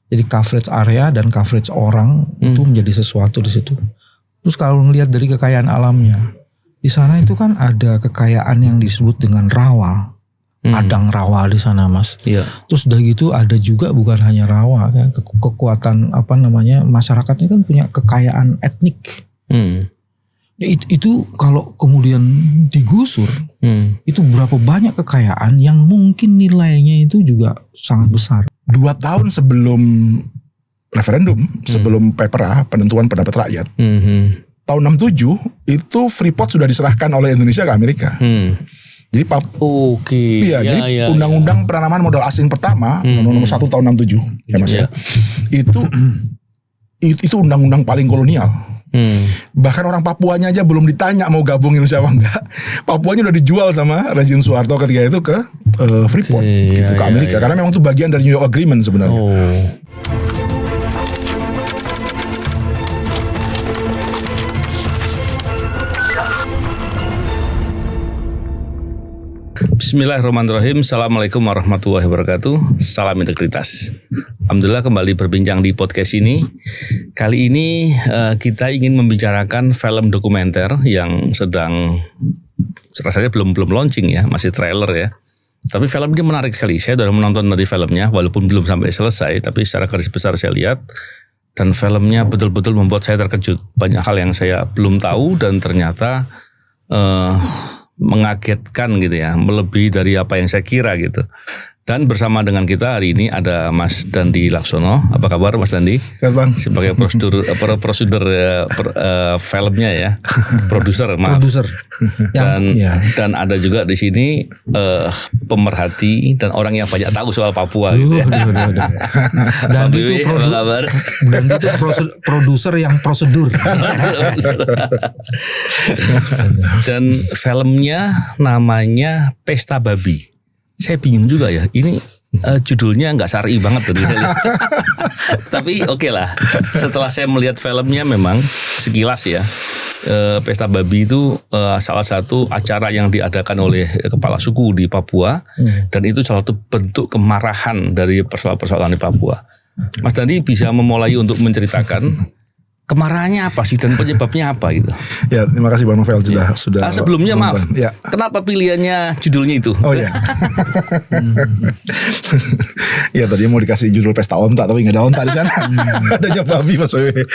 Jadi coverage area dan coverage orang itu menjadi sesuatu di situ. Terus kalau melihat dari kekayaan alamnya, di sana itu kan ada kekayaan yang disebut dengan rawa. Padang rawa di sana, Mas. Iya. Terus udah gitu ada juga bukan hanya rawa kan, kekuatan masyarakatnya kan punya kekayaan etnik. Itu kalau kemudian digusur, itu berapa banyak kekayaan yang mungkin nilainya itu juga sangat besar. 2 tahun sebelum referendum, sebelum PPRA, penentuan pendapat rakyat, tahun 67 itu Freeport sudah diserahkan oleh Indonesia ke Amerika. Jadi jadi Undang-Undang Penanaman Modal Asing pertama nomor 1 tahun 67 ya Mas ya. Itu undang-undang paling kolonial. Bahkan orang Papuanya aja belum ditanya mau gabung Indonesia apa enggak. Papuanya udah dijual sama rezim Soeharto ketika itu ke Freeport ke Amerika karena memang itu bagian dari New York Agreement sebenarnya. Bismillahirrahmanirrahim. Assalamualaikum warahmatullahi wabarakatuh. Salam integritas. Alhamdulillah kembali berbincang di podcast ini. Kali ini kita ingin membicarakan film dokumenter yang sedang rasanya belum launching ya, masih trailer ya. Tapi film ini menarik sekali. Saya sudah menonton dari filmnya walaupun belum sampai selesai, tapi secara garis besar saya lihat dan filmnya betul-betul membuat saya terkejut. Banyak hal yang saya belum tahu dan ternyata mengagetkan gitu ya, melebihi dari apa yang saya kira gitu. Dan bersama dengan kita hari ini ada Mas Dandi Laksono. Apa kabar Mas Dandi? Yes, Bang. Sebagai prosedur filmnya ya, produser. Dan ada juga di sini pemerhati dan orang yang banyak tahu soal Papua gitu ya. Dan itu produser yang prosedur. Dan filmnya namanya Pesta Babi. Saya bingung juga ya, ini judulnya nggak syar'i banget tadi. Tapi oke lah, setelah saya melihat filmnya memang sekilas ya, Pesta Babi itu salah satu acara yang diadakan oleh kepala suku di Papua, dan itu salah satu bentuk kemarahan dari persoalan-persoalan di Papua. Mas Dandi bisa memulai untuk menceritakan kemarahannya apa sih dan penyebabnya apa gitu? Ya, terima kasih Bang Novel sudah. Sebelumnya menonton. Maaf, kenapa pilihannya judulnya itu? Oh ya, ya tadi mau dikasih judul Pesta Onta tapi nggak ada onta di sana. Adanya babi Mas Wewe.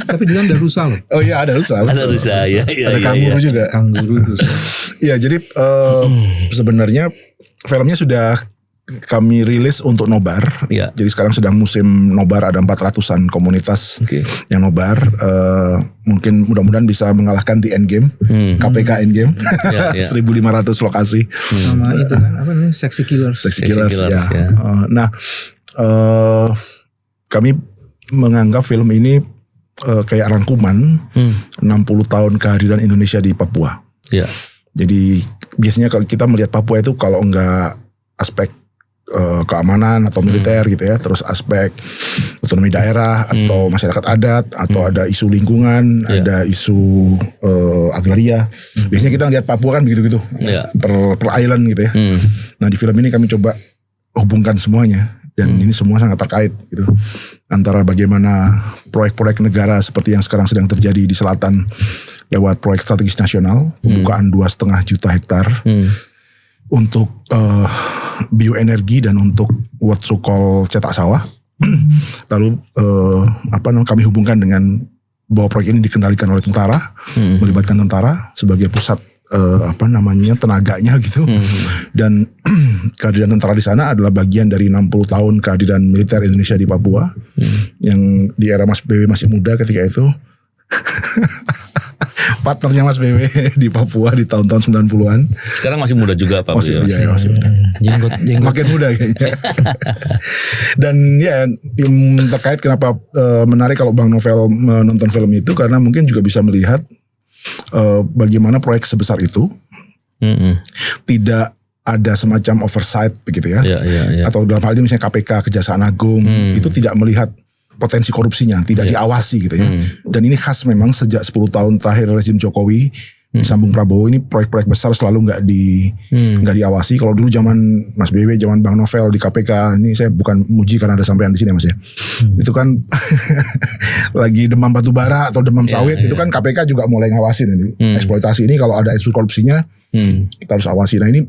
Tapi di sana ada rusa loh. Oh iya ada rusa. Ada rusa ya. Ada kanguru juga. Kanguru rusa. Ya jadi sebenarnya filmnya sudah kami rilis untuk nobar. Ya. Jadi sekarang sedang musim nobar, ada 400-an komunitas yang nobar. Mungkin mudah-mudahan bisa mengalahkan The Endgame, KPK Endgame, 1.500 lokasi. Sama itu kan apa namanya? Sexy Killers ya. Nah, kami menganggap film ini kayak rangkuman 60 tahun kehadiran Indonesia di Papua. Ya. Jadi biasanya kalau kita melihat Papua itu kalau enggak aspek keamanan atau militer gitu ya, terus aspek otonomi daerah atau masyarakat adat atau ada isu lingkungan, ada isu agraria. Biasanya kita lihat Papua kan begitu-gitu, per island gitu ya. Nah di film ini kami coba hubungkan semuanya dan ini semua sangat terkait gitu, antara bagaimana proyek-proyek negara seperti yang sekarang sedang terjadi di selatan lewat proyek strategis nasional, pembukaan 2,5 juta hektar. Untuk bioenergi dan untuk what so call cetak sawah. Lalu kami hubungkan dengan bahwa proyek ini dikendalikan oleh tentara, melibatkan tentara sebagai pusat tenaganya gitu. Dan kehadiran tentara di sana adalah bagian dari 60 tahun kehadiran militer Indonesia di Papua, yang di era Mas BW masih muda ketika itu. Partnernya Mas BW di Papua di tahun-tahun 90-an. Sekarang masih muda juga Pak. Masih muda. Jenggot. Makin muda kayaknya. Dan ya terkait kenapa menarik kalau Bang Novel menonton film itu, karena mungkin juga bisa melihat bagaimana proyek sebesar itu tidak ada semacam oversight begitu ya. Atau dalam hal ini misalnya KPK, Kejaksaan Agung itu tidak melihat potensi korupsinya, tidak diawasi gitu ya. Dan ini khas memang sejak 10 tahun terakhir rezim Jokowi Disambung Prabowo ini proyek-proyek besar selalu nggak diawasi. Kalau dulu zaman Mas BW, zaman Bang Novel di KPK, ini saya bukan muji karena ada sampean di sini Mas ya. Itu kan lagi demam batu bara atau demam sawit, itu kan KPK juga mulai ngawasin ini. Eksploitasi ini kalau ada isu korupsinya kita harus awasi. Nah ini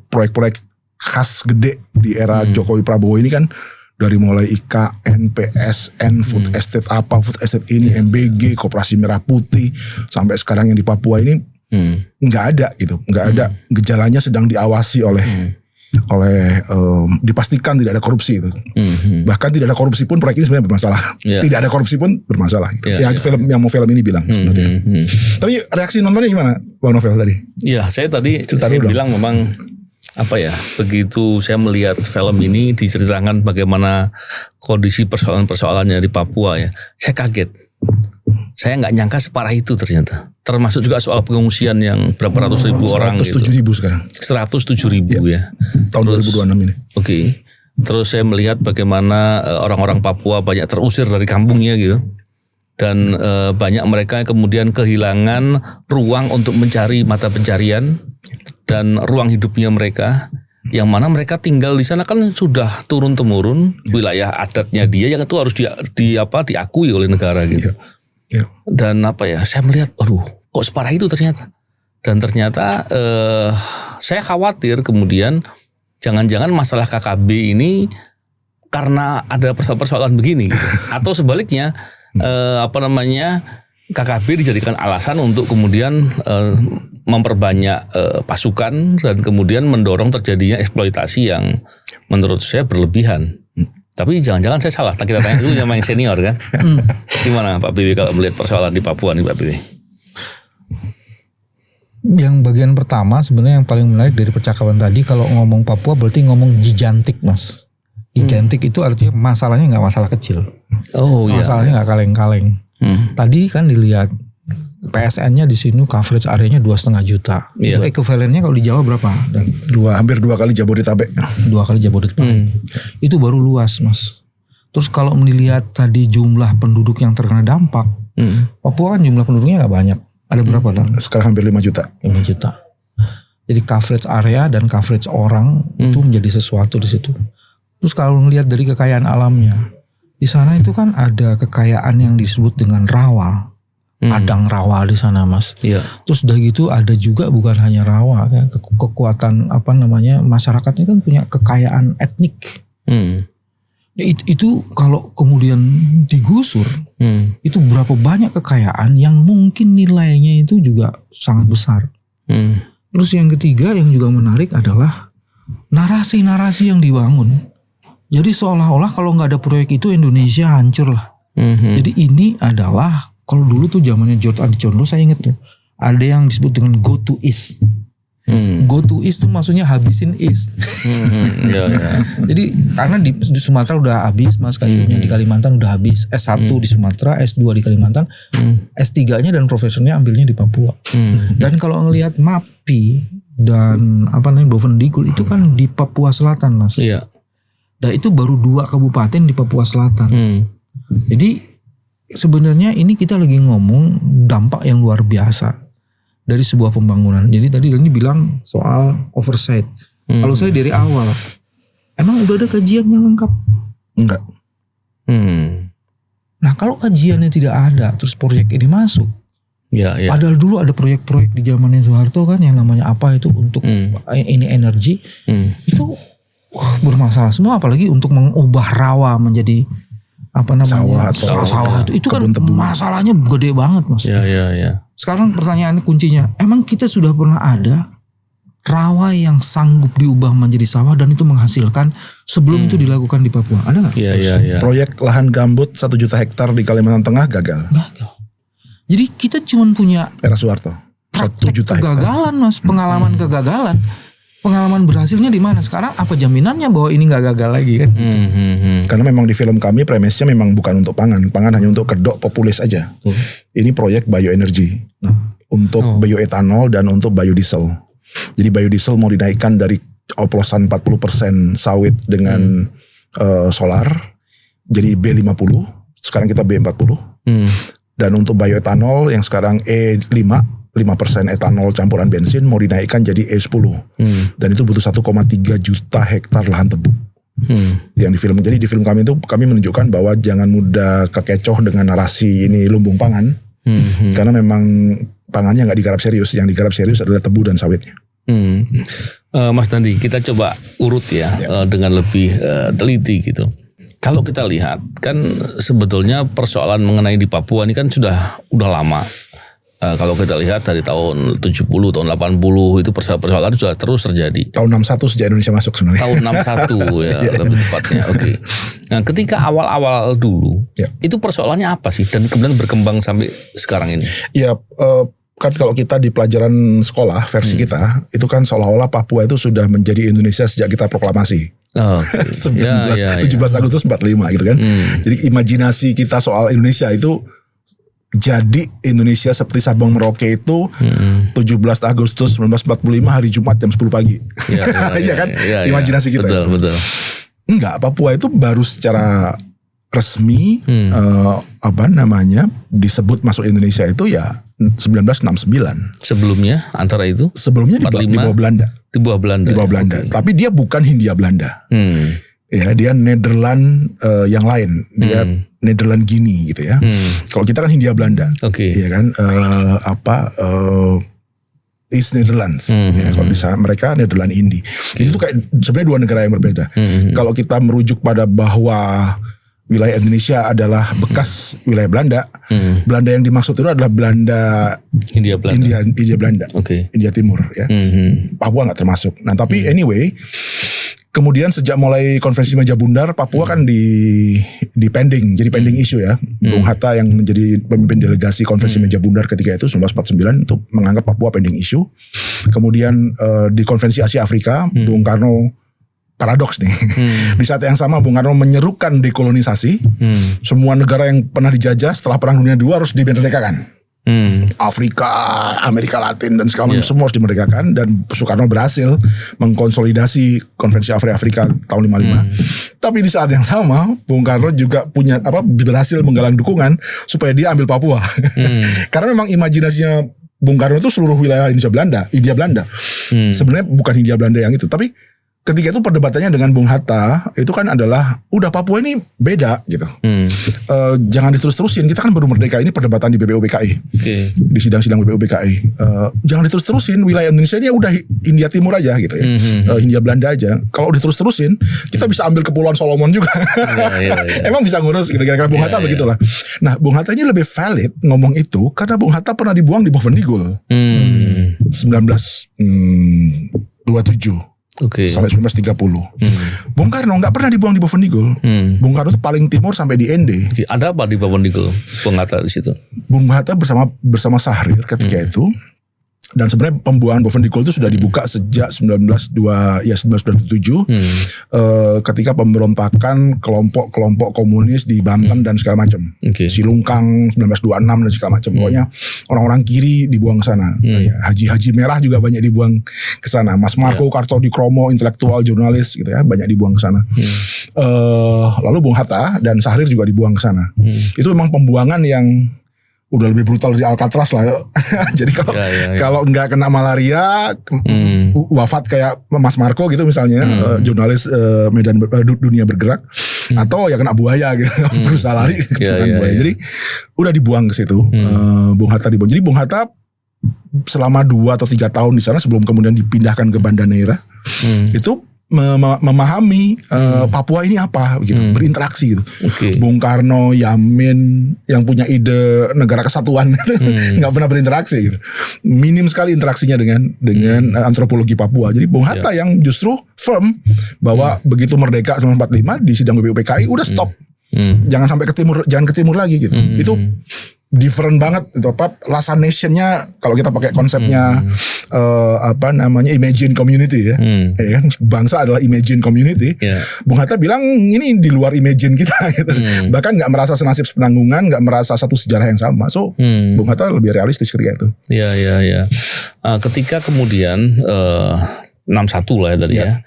proyek-proyek khas gede di era Jokowi Prabowo ini kan, dari mulai IKN, PSN, Food Estate food estate ini, MBG, Koperasi Merah Putih, sampai sekarang yang di Papua ini nggak ada gitu, nggak ada gejalanya sedang diawasi oleh dipastikan tidak ada korupsi itu. Bahkan tidak ada korupsi pun proyek ini sebenarnya bermasalah. Tidak ada korupsi pun bermasalah. Gitu. Yang mau film ini bilang sebenarnya. Tapi reaksi nontonnya gimana, Bang Novel tadi? Iya, saya bilang memang begitu saya melihat film ini diceritakan bagaimana kondisi persoalan-persoalannya di Papua ya, saya kaget. Saya nggak nyangka separah itu ternyata. Termasuk juga soal pengungsian yang berapa ratus ribu orang gitu. 107.000 sekarang. 107.000 ya. Tahun 2026 ini. Oke. Terus saya melihat bagaimana orang-orang Papua banyak terusir dari kampungnya gitu. Dan banyak mereka yang kemudian kehilangan ruang untuk mencari mata pencarian dan ruang hidupnya mereka, yang mana mereka tinggal di sana kan sudah turun temurun wilayah adatnya dia yang itu harus diakui oleh negara gitu. Dan saya melihat, kok separah itu ternyata. Dan ternyata saya khawatir kemudian jangan-jangan masalah KKB ini karena ada persoalan begini gitu. Atau sebaliknya KKB dijadikan alasan untuk kemudian memperbanyak pasukan dan kemudian mendorong terjadinya eksploitasi yang menurut saya berlebihan. Tapi jangan-jangan saya salah. Kita tanya dulu sama yang senior kan. Gimana Pak BW kalau melihat persoalan di Papua nih Pak BW? Yang bagian pertama sebenarnya yang paling menarik dari percakapan tadi, kalau ngomong Papua berarti ngomong gigantik Mas. Gigantik itu artinya masalahnya nggak masalah kecil. Masalahnya nggak kaleng-kaleng. Tadi kan dilihat PSN-nya di sini coverage areanya 2,5 juta. Itu ekuivalennya kalau di Jawa berapa? Hampir 2 kali Jabodetabek. 2 kali Jabodetabek. Itu baru luas Mas. Terus kalau melihat tadi jumlah penduduk yang terkena dampak, Papua kan jumlah penduduknya nggak banyak. Ada berapa lah? Sekarang hampir 5 juta. 5 juta. Jadi coverage area dan coverage orang itu menjadi sesuatu di situ. Terus kalau melihat dari kekayaan alamnya, di sana itu kan ada kekayaan yang disebut dengan rawa. Padang rawa di sana Mas. Terus udah gitu ada juga bukan hanya rawa kan, kekuatan masyarakatnya kan punya kekayaan etnik. Itu kalau kemudian digusur, itu berapa banyak kekayaan yang mungkin nilainya itu juga sangat besar. Terus yang ketiga yang juga menarik adalah narasi-narasi yang dibangun. Jadi seolah-olah kalau nggak ada proyek itu Indonesia hancur lah. Jadi ini adalah, kalau dulu tuh zamannya George Adichie saya inget tuh, ada yang disebut dengan go to east. Go to east tuh maksudnya habisin east. Jadi karena di Sumatera udah habis Mas kayunya, di Kalimantan udah habis. S1 di Sumatera, S2 di Kalimantan, S3-nya dan profesornya ambilnya di Papua. Dan kalau ngelihat MAPI dan Bovendigul itu kan di Papua Selatan Mas. Dan itu baru 2 kabupaten di Papua Selatan. Jadi sebenarnya ini kita lagi ngomong dampak yang luar biasa dari sebuah pembangunan. Jadi tadi Dani bilang soal oversight. Kalau saya dari awal, emang udah ada kajian yang lengkap? Enggak. Nah kalau kajiannya tidak ada, terus proyek ini masuk. Padahal dulu ada proyek-proyek di zamannya Soeharto kan yang namanya apa itu untuk ini energi. Itu bermasalah semua, apalagi untuk mengubah rawa menjadi sawah itu kan masalahnya gede banget Mas. Sekarang pertanyaan kuncinya, emang kita sudah pernah ada rawa yang sanggup diubah menjadi sawah dan itu menghasilkan sebelum itu dilakukan di Papua? Ada nggak? Proyek lahan gambut 1 juta hektar di Kalimantan Tengah gagal. Jadi kita cuma punya era Soeharto 1 juta hektar. Kegagalan Mas, pengalaman kegagalan. Pengalaman berhasilnya di mana? Sekarang apa jaminannya bahwa ini nggak gagal lagi kan? Karena memang di film kami premisnya memang bukan untuk pangan hanya untuk kedok populis aja. Ini proyek bioenergi untuk bioetanol dan untuk biodiesel. Jadi biodiesel mau dinaikkan dari oplosan 40% sawit dengan solar jadi B50, sekarang kita B40. Dan untuk bioetanol yang sekarang E5 5% etanol campuran bensin mau dinaikkan jadi E10. Dan itu butuh 1,3 juta hektar lahan tebu. Yang di film. Jadi di film kami itu kami menunjukkan bahwa jangan mudah kekecoh dengan narasi ini lumbung pangan. Karena memang pangannya nggak digarap serius. Yang digarap serius adalah tebu dan sawitnya. Mas Dandi, kita coba urut ya. Dengan lebih teliti gitu. Kalau kita lihat kan sebetulnya persoalan mengenai di Papua ini kan udah lama. Kalau kita lihat dari tahun 70, tahun 80 itu persoalan sudah terus terjadi. Tahun 61 sejak Indonesia masuk sebenarnya. Tahun 61 ya lebih tepatnya. Oke. Nah ketika awal-awal dulu itu persoalannya apa sih dan kemudian berkembang sampai sekarang ini? Ya kan kalau kita di pelajaran sekolah versi kita itu kan seolah-olah Papua itu sudah menjadi Indonesia sejak kita proklamasi. 17 Agustus 45 gitu kan. Jadi imajinasi kita soal Indonesia itu jadi Indonesia seperti Sabang Merauke itu 17 Agustus 1945 hari Jumat jam 10 pagi. Iya kan? Imajinasi kita. Betul. Enggak, Papua itu baru secara resmi disebut masuk Indonesia itu ya 1969. Sebelumnya antara itu? Sebelumnya di bawah Belanda. Di bawah Belanda. Okay. Tapi dia bukan Hindia Belanda. Ya, dia Nederland yang lain. Dia Nederland Gini gitu ya. Kalau kita kan Hindia Belanda. Ya kan East Netherlands. Ya, kalau di sana mereka Nederland Indi. Jadi itu kayak sebenarnya dua negara yang berbeda. Kalau kita merujuk pada bahwa wilayah Indonesia adalah bekas wilayah Belanda. Belanda yang dimaksud itu adalah Hindia Belanda. India Timur ya. Papua nggak termasuk. Nah, tapi anyway, kemudian sejak mulai konferensi Meja Bundar, Papua kan di pending, jadi pending issue ya. Bung Hatta yang menjadi pemimpin delegasi konferensi Meja Bundar ketika itu 1949 untuk menganggap Papua pending issue. Kemudian di konferensi Asia Afrika, Bung Karno paradoks nih. Di saat yang sama Bung Karno menyerukan dekolonisasi. Semua negara yang pernah dijajah setelah Perang Dunia II harus dimerdekakan. Afrika, Amerika Latin dan segala macam semua harus dimerdekakan, dan Soekarno berhasil mengkonsolidasi konferensi Afrika tahun 55. Tapi di saat yang sama Bung Karno juga berhasil menggalang dukungan supaya dia ambil Papua. Karena memang imajinasinya Bung Karno itu seluruh wilayah Hindia Belanda. Sebenarnya bukan Hindia Belanda yang itu, tapi ketika itu perdebatannya dengan Bung Hatta itu kan adalah udah Papua ini beda gitu. Jangan diterus-terusin, kita kan baru merdeka, ini perdebatan di BPUPKI. Di sidang-sidang BPUPKI. Jangan diterus-terusin, wilayah Indonesia ini udah India Timur aja gitu ya. Hindia Belanda aja. Kalau diterus-terusin kita bisa ambil Kepulauan Solomon juga. Emang bisa ngurus gitu, kira-kira Bung Hatta begitulah. Nah, Bung Hatta ini lebih valid ngomong itu karena Bung Hatta pernah dibuang di Bovendigul 1927 sampai 1930. Bung Karno nggak pernah dibuang di Bovendigul. Bung Karno itu paling timur sampai di Ende. Ada apa di Bovendigul? Bung Hatta di situ. Bung Hatta bersama Sahrir ketika itu. Dan sebenarnya pembuangan Bovendigul itu sudah dibuka sejak 1927 ketika pemberontakan kelompok-kelompok komunis di Banten dan segala macam. Silungkang 1926 dan segala macam. Pokoknya orang-orang kiri dibuang ke sana. Haji-haji merah juga banyak dibuang ke sana. Mas Marco Kartodikromo, intelektual, jurnalis gitu ya, banyak dibuang ke sana. Lalu Bung Hatta dan Sahrir juga dibuang ke sana. Itu memang pembuangan yang udah lebih brutal di Alcatraz lah. Jadi kalau nggak kena malaria, wafat kayak Mas Marco gitu misalnya, jurnalis Medan Dunia Bergerak, atau ya kena buaya gitu, berusaha lari buaya. Jadi udah dibuang ke situ. Bung Hatta dibuang. Jadi Bung Hatta selama 2 atau 3 tahun di sana sebelum kemudian dipindahkan ke Banda Neira, itu memahami Papua ini apa gitu, berinteraksi gitu. Bung Karno, Yamin yang punya ide negara kesatuan nggak pernah berinteraksi gitu. Minim sekali interaksinya dengan antropologi Papua. Jadi Bung Hatta yang justru firm bahwa begitu merdeka 1945 di sidang BPUPKI udah stop. Jangan sampai jangan ke timur lagi gitu. Itu different banget itu Lhasa Nation-nya kalau kita pakai konsepnya imagine community ya. Ya kan, bangsa adalah imagine community. Bung Hatta bilang ini di luar imagine kita gitu. Bahkan enggak merasa senasib sepenanggungan, enggak merasa satu sejarah yang sama. So Bung Hatta lebih realistis ketika itu. Ketika kemudian 61 lah ya tadi ya.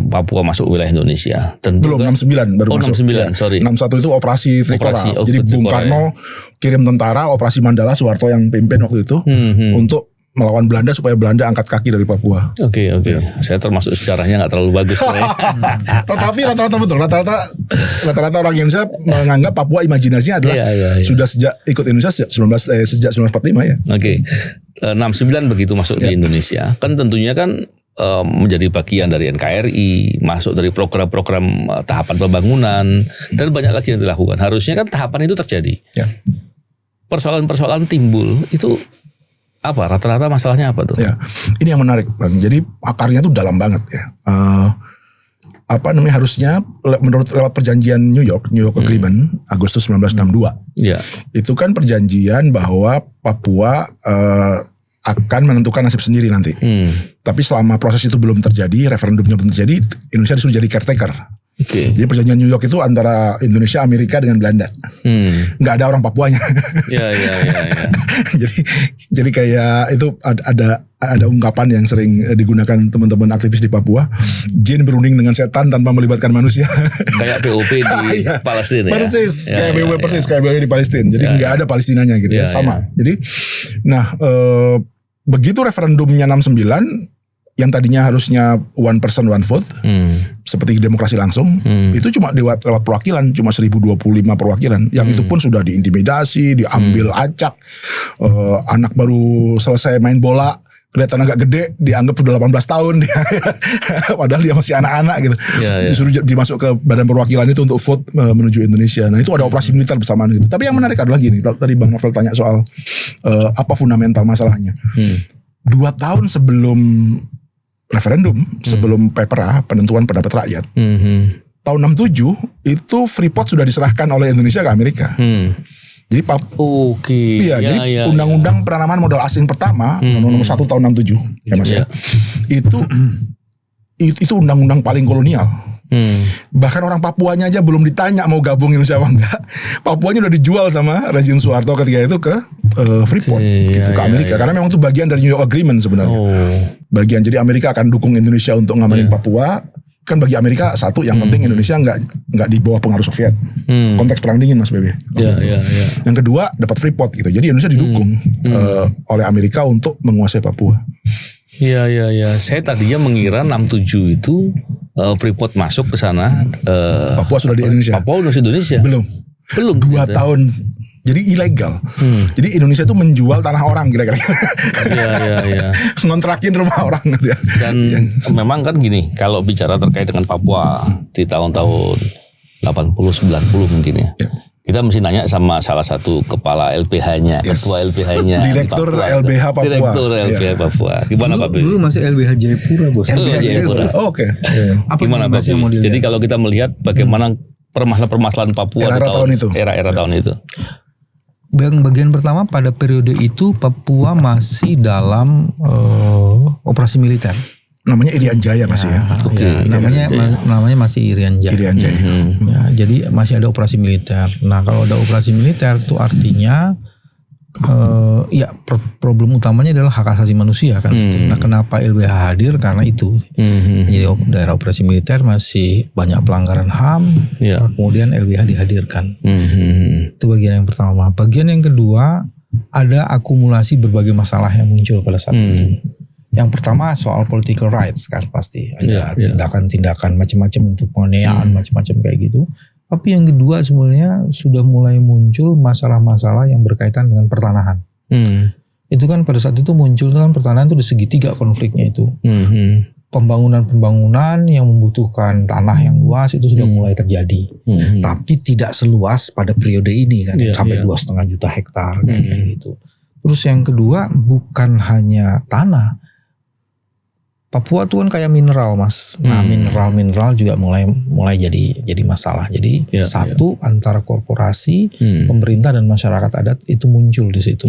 Papua masuk wilayah Indonesia. Dan Belum, juga, 69 baru masuk. 69, sorry. 61 itu operasi Trikora. Jadi Bung Trikora, Karno kirim tentara, operasi Mandala, Soeharto yang pimpin waktu itu untuk melawan Belanda supaya Belanda angkat kaki dari Papua. Oke. Saya termasuk sejarahnya nggak terlalu bagus. Tapi rata-rata betul. Rata-rata orang Indonesia menganggap Papua imajinasinya adalah sudah sejak ikut Indonesia sejak 1945 ya. Oke. 69 begitu masuk di Indonesia. Kan tentunya kan menjadi bagian dari NKRI, masuk dari program-program tahapan pembangunan dan banyak lagi yang dilakukan. Harusnya kan tahapan itu terjadi. Ya. Persoalan-persoalan timbul itu apa? Rata-rata masalahnya apa tuh? Ya, ini yang menarik, Bang. Jadi akarnya tuh dalam banget ya. Harusnya menurut lewat perjanjian New York Agreement Agustus 1962. Ya. Itu kan perjanjian bahwa Papua akan menentukan nasib sendiri nanti. Tapi selama proses itu belum terjadi, referendumnya belum terjadi, Indonesia disuruh jadi caretaker. Okay. Jadi perjanjian New York itu antara Indonesia, Amerika dengan Belanda. Nggak ada orang Papuanya. Ya. jadi kayak itu ada ungkapan yang sering digunakan teman-teman aktivis di Papua. Jin berunding dengan setan tanpa melibatkan manusia. Kayak BOP di Palestina. Persis, kayak BOP persis kayak BOP di Palestina. Jadi nggak ada Palestinanya gitu. Sama. Jadi, begitu referendumnya 69 yang tadinya harusnya one person one vote seperti demokrasi langsung itu cuma lewat perwakilan, cuma 1025 perwakilan yang itu pun sudah diintimidasi, diambil acak, anak baru selesai main bola kelihatan agak gede dianggap sudah 18 tahun dia padahal dia masih anak-anak gitu. Disuruh dimasuk ke badan perwakilan itu untuk vote menuju Indonesia. Nah itu ada operasi militer bersamaan gitu. Tapi yang menarik adalah gini, tadi Bang Novel tanya soal apa fundamental masalahnya. 2 tahun sebelum referendum, sebelum PEPRA, penentuan pendapat rakyat, tahun 67 itu Freeport sudah diserahkan oleh Indonesia ke Amerika. Jadi jadi undang-undang penanaman modal asing pertama nomor 1 tahun 67 ya Mas ya. Itu undang-undang paling kolonial. Bahkan orang Papuanya aja belum ditanya mau gabung Indonesia apa enggak. Papuanya udah dijual sama rezim Soeharto ketika itu ke Freeport ke Amerika. Karena memang itu bagian dari New York Agreement sebenarnya. Bagian, jadi Amerika akan dukung Indonesia untuk ngamanin Papua. Kan bagi Amerika satu yang penting Indonesia nggak di bawah pengaruh Soviet. Konteks perang dingin Mas Bebe. Yang kedua dapat Freeport gitu. Jadi Indonesia didukung oleh Amerika untuk menguasai Papua. Iya. Saya tadinya mengira 67 itu Freeport masuk ke sana. Papua sudah di Indonesia. Papua sudah di Indonesia. Belum 2 tahun. Jadi ilegal. Jadi Indonesia itu menjual tanah orang kira-kira. Iya. Ngontrakin rumah orang gitu ya. Dan memang kan gini, kalau bicara terkait dengan Papua di tahun-tahun 80-90 mungkin ya. Kita mesti nanya sama salah satu kepala LBH-nya, ketua LBH-nya. Direktur LBH Papua. Direktur LBH Papua. Gimana Pak? Dulu masih LBH Jayapura, Bos. LBH Jayapura. Oke. Gimana Pak? Jadi kalau kita melihat bagaimana permasalahan Papua di era-era tahun itu. Bagian pertama pada periode itu Papua masih dalam operasi militer. Namanya Irian Jaya masih ya. Namanya masih Irian Jaya. Ya, jadi masih ada operasi militer. Nah, kalau ada operasi militer itu artinya problem utamanya adalah hak asasi manusia kan. Nah, kenapa LBH hadir? Karena itu. Jadi daerah operasi militer masih banyak pelanggaran HAM. Kemudian LBH dihadirkan. Itu bagian yang pertama. Bagian yang kedua, ada akumulasi berbagai masalah yang muncul pada saat itu. Yang pertama soal political rights kan pasti ada tindakan-tindakan macam-macam untuk penganiayaan macam-macam kayak gitu. Tapi yang kedua sebenarnya sudah mulai muncul masalah-masalah yang berkaitan dengan pertanahan. Itu kan pada saat itu muncul kan pertanahan itu di segitiga konfliknya itu. Pembangunan yang membutuhkan tanah yang luas itu sudah mulai terjadi. Tapi tidak seluas pada periode ini kan sampai 2,5 juta hektar kayak gitu. Terus yang kedua bukan hanya tanah. Papua tuh kan kayak mineral Mas. Nah mineral juga mulai jadi masalah. Jadi satu antara korporasi, pemerintah dan masyarakat adat itu muncul di situ.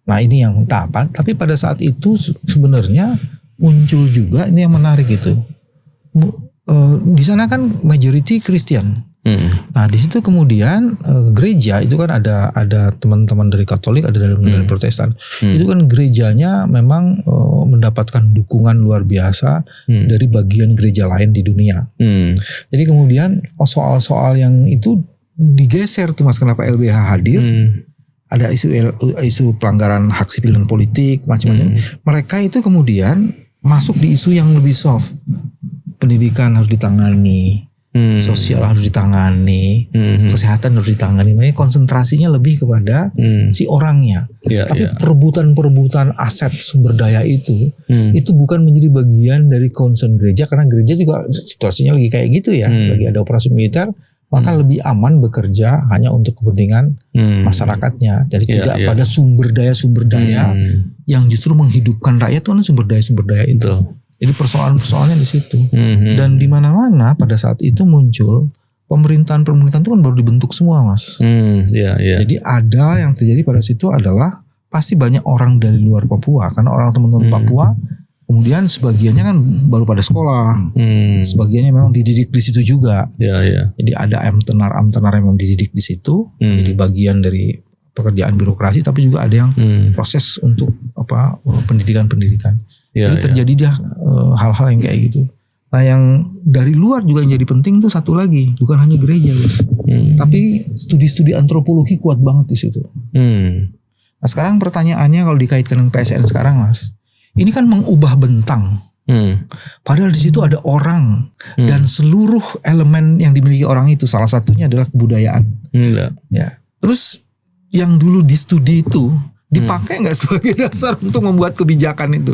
Nah ini yang tapi pada saat itu sebenarnya muncul juga ini yang menarik itu. Di sana kan majority Kristen. Nah di situ kemudian gereja itu kan ada teman-teman dari Katolik, ada dari Protestan. Itu kan gerejanya memang mendapatkan dukungan luar biasa dari bagian gereja lain di dunia. Jadi kemudian soal-soal yang itu digeser tuh Mas, kenapa LBH hadir? Ada isu pelanggaran hak sipil dan politik macam-macam. Mereka itu kemudian masuk di isu yang lebih soft. Pendidikan harus ditangani, sosial harus ditangani, kesehatan harus ditangani. Makanya konsentrasinya lebih kepada si orangnya. Tapi perebutan aset sumber daya itu bukan menjadi bagian dari concern gereja, karena gereja juga situasinya lagi kayak gitu ya, lagi ada operasi militer. Maka lebih aman bekerja hanya untuk kepentingan masyarakatnya. Jadi tidak pada sumber daya yang justru menghidupkan rakyat, itu kan sumber daya itu. Jadi persoalannya di situ. Dan di mana-mana pada saat itu muncul pemerintahan itu kan baru dibentuk semua, Mas. Jadi ada yang terjadi pada situ adalah pasti banyak orang dari luar Papua, karena orang teman-teman Papua kemudian sebagiannya kan baru pada sekolah, sebagiannya memang dididik di situ juga. Jadi ada amtenar yang memang dididik di situ, jadi bagian dari pekerjaan birokrasi, tapi juga ada yang proses untuk pendidikan. Jadi terjadi dia hal-hal yang kayak gitu. Nah yang dari luar juga yang jadi penting tuh satu lagi, bukan hanya gereja, Mas, tapi studi-studi antropologi kuat banget di situ. Nah sekarang pertanyaannya kalau dikaitkan dengan PSN sekarang, Mas. Ini kan mengubah bentang. Padahal di situ ada orang dan seluruh elemen yang dimiliki orang itu, salah satunya adalah kebudayaan. Ya. Terus yang dulu di studi itu dipakai nggak sebagai dasar untuk membuat kebijakan itu?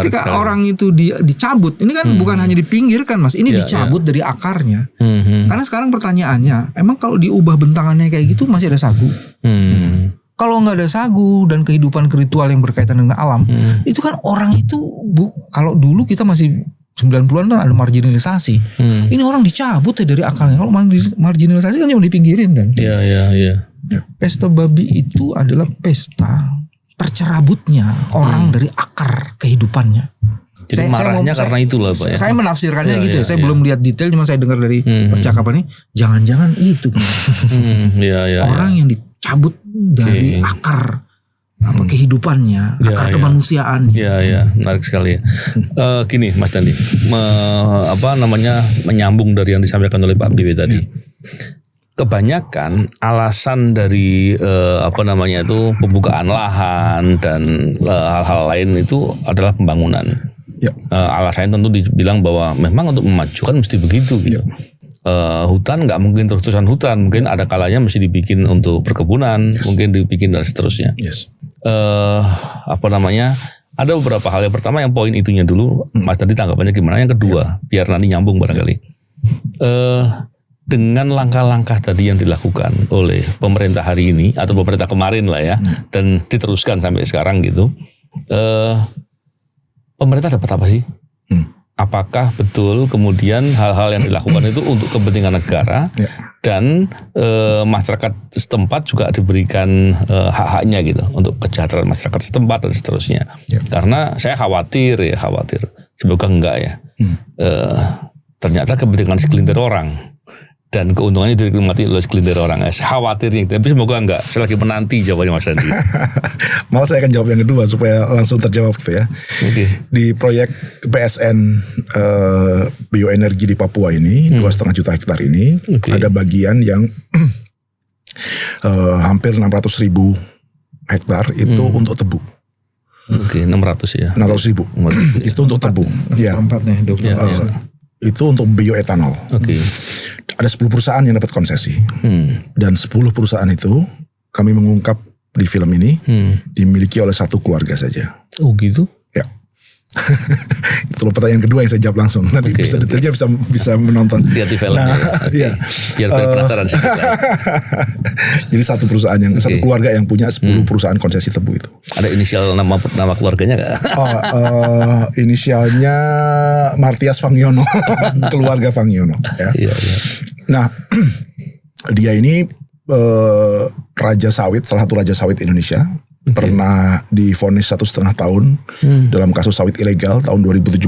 Ketika orang itu dicabut, ini kan bukan hanya dipinggirkan, Mas. Ini dicabut dari akarnya. Karena sekarang pertanyaannya, emang kalau diubah bentangannya kayak gitu masih ada sagu? Kalau nggak ada sagu dan kehidupan ritual yang berkaitan dengan alam, itu kan orang itu kalau dulu kita masih 90-an kan ada marginalisasi. Ini orang dicabut ya dari akalnya. Kalau marginalisasi kan cuma dipinggirin kan. Pesta babi itu adalah pesta tercerabutnya orang dari akar kehidupannya. Jadi marahnya karena itulah Pak ya. Saya menafsirkannya gitu ya. Saya belum lihat detail, cuma saya dengar dari percakapan ini. Jangan-jangan itu kan. Orang yang dicabut dari akar kehidupannya, akar kemanusiaan. Menarik sekali ya. Gini Mas Dandi, menyambung dari yang disampaikan oleh Pak Bibi tadi. Kebanyakan alasan dari pembukaan lahan dan hal-hal lain itu adalah pembangunan. Alasannya tentu dibilang bahwa memang untuk memajukan mesti begitu gitu. Hutan nggak mungkin terus-terusan hutan, mungkin ada kalanya mesti dibikin untuk perkebunan, mungkin dibikin dan seterusnya. Ada beberapa hal. Yang pertama yang poin itunya dulu, Mas tadi tanggapannya gimana? Yang kedua, biar nanti nyambung barangkali. Dengan langkah-langkah tadi yang dilakukan oleh pemerintah hari ini atau pemerintah kemarin lah ya, dan diteruskan sampai sekarang gitu, pemerintah dapat apa sih? Apakah betul kemudian hal-hal yang dilakukan itu untuk kepentingan negara dan masyarakat setempat juga diberikan hak-haknya gitu untuk kesejahteraan masyarakat setempat dan seterusnya? Karena saya khawatir, semoga enggak ya. Ternyata kepentingan segelintir orang dan keuntungannya dinikmati oleh segelintir orang. Saya khawatirnya, tapi semoga enggak. Saya lagi menanti jawabannya Mas Dandi. Mau saya akan jawab yang kedua supaya langsung terjawab gitu ya. Di proyek PSN bioenergi di Papua ini 2,5 juta hektar ini ada bagian yang hampir 600.000 hektar itu untuk tebu. 600 ya. 600.000 itu untuk tebu. Itu untuk bioetanol. Ada 10 perusahaan yang dapat konsesi. Dan 10 perusahaan itu kami mengungkap di film ini dimiliki oleh satu keluarga saja. Oh gitu? Ya. Itu pertanyaan kedua yang saya jawab langsung. Nanti bisa detailnya bisa menonton. Lihat di filmnya. Biar penasaran sih. Jadi satu perusahaan satu keluarga yang punya 10 perusahaan konsesi tebu itu. Ada inisial nama keluarganya nggak? Inisialnya Martias Fangiono, keluarga Fangiono. Ya. Nah, dia ini raja sawit, salah satu raja sawit Indonesia. Pernah divonis 1,5 tahun dalam kasus sawit ilegal tahun 2017.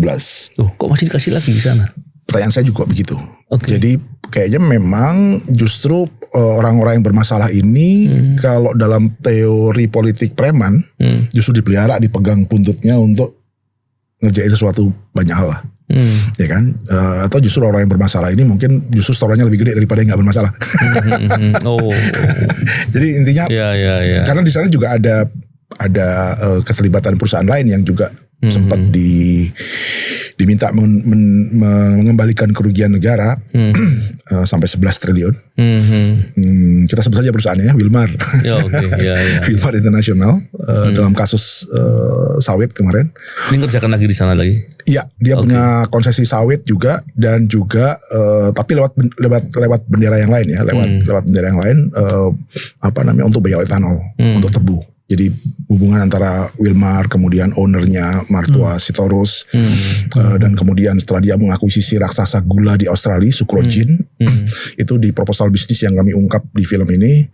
Loh, kok masih dikasih lagi di sana? Pertanyaan saya juga begitu. Jadi kayaknya memang justru orang-orang yang bermasalah ini kalau dalam teori politik preman justru dipelihara, dipegang buntutnya untuk ngerjain sesuatu banyak hal lah. Ya kan, atau justru orang yang bermasalah ini mungkin justru storenya lebih gede daripada yang nggak bermasalah. Jadi intinya, karena di sana juga ada keterlibatan perusahaan lain yang juga sempat diminta mengembalikan kerugian negara sampai 11 triliun. Kita sebut saja perusahaannya Wilmar. Wilmar International dalam kasus sawit kemarin. Ini ngerjakan lagi di sana lagi? Iya, dia punya konsesi sawit juga, dan juga tapi lewat bendera yang lain ya, lewat bendera yang lain untuk bioetanol, untuk tebu. Jadi hubungan antara Wilmar, kemudian ownernya Martua Sitorus, dan kemudian setelah dia mengakuisisi raksasa gula di Australia, Sucrogin, itu di proposal bisnis yang kami ungkap di film ini,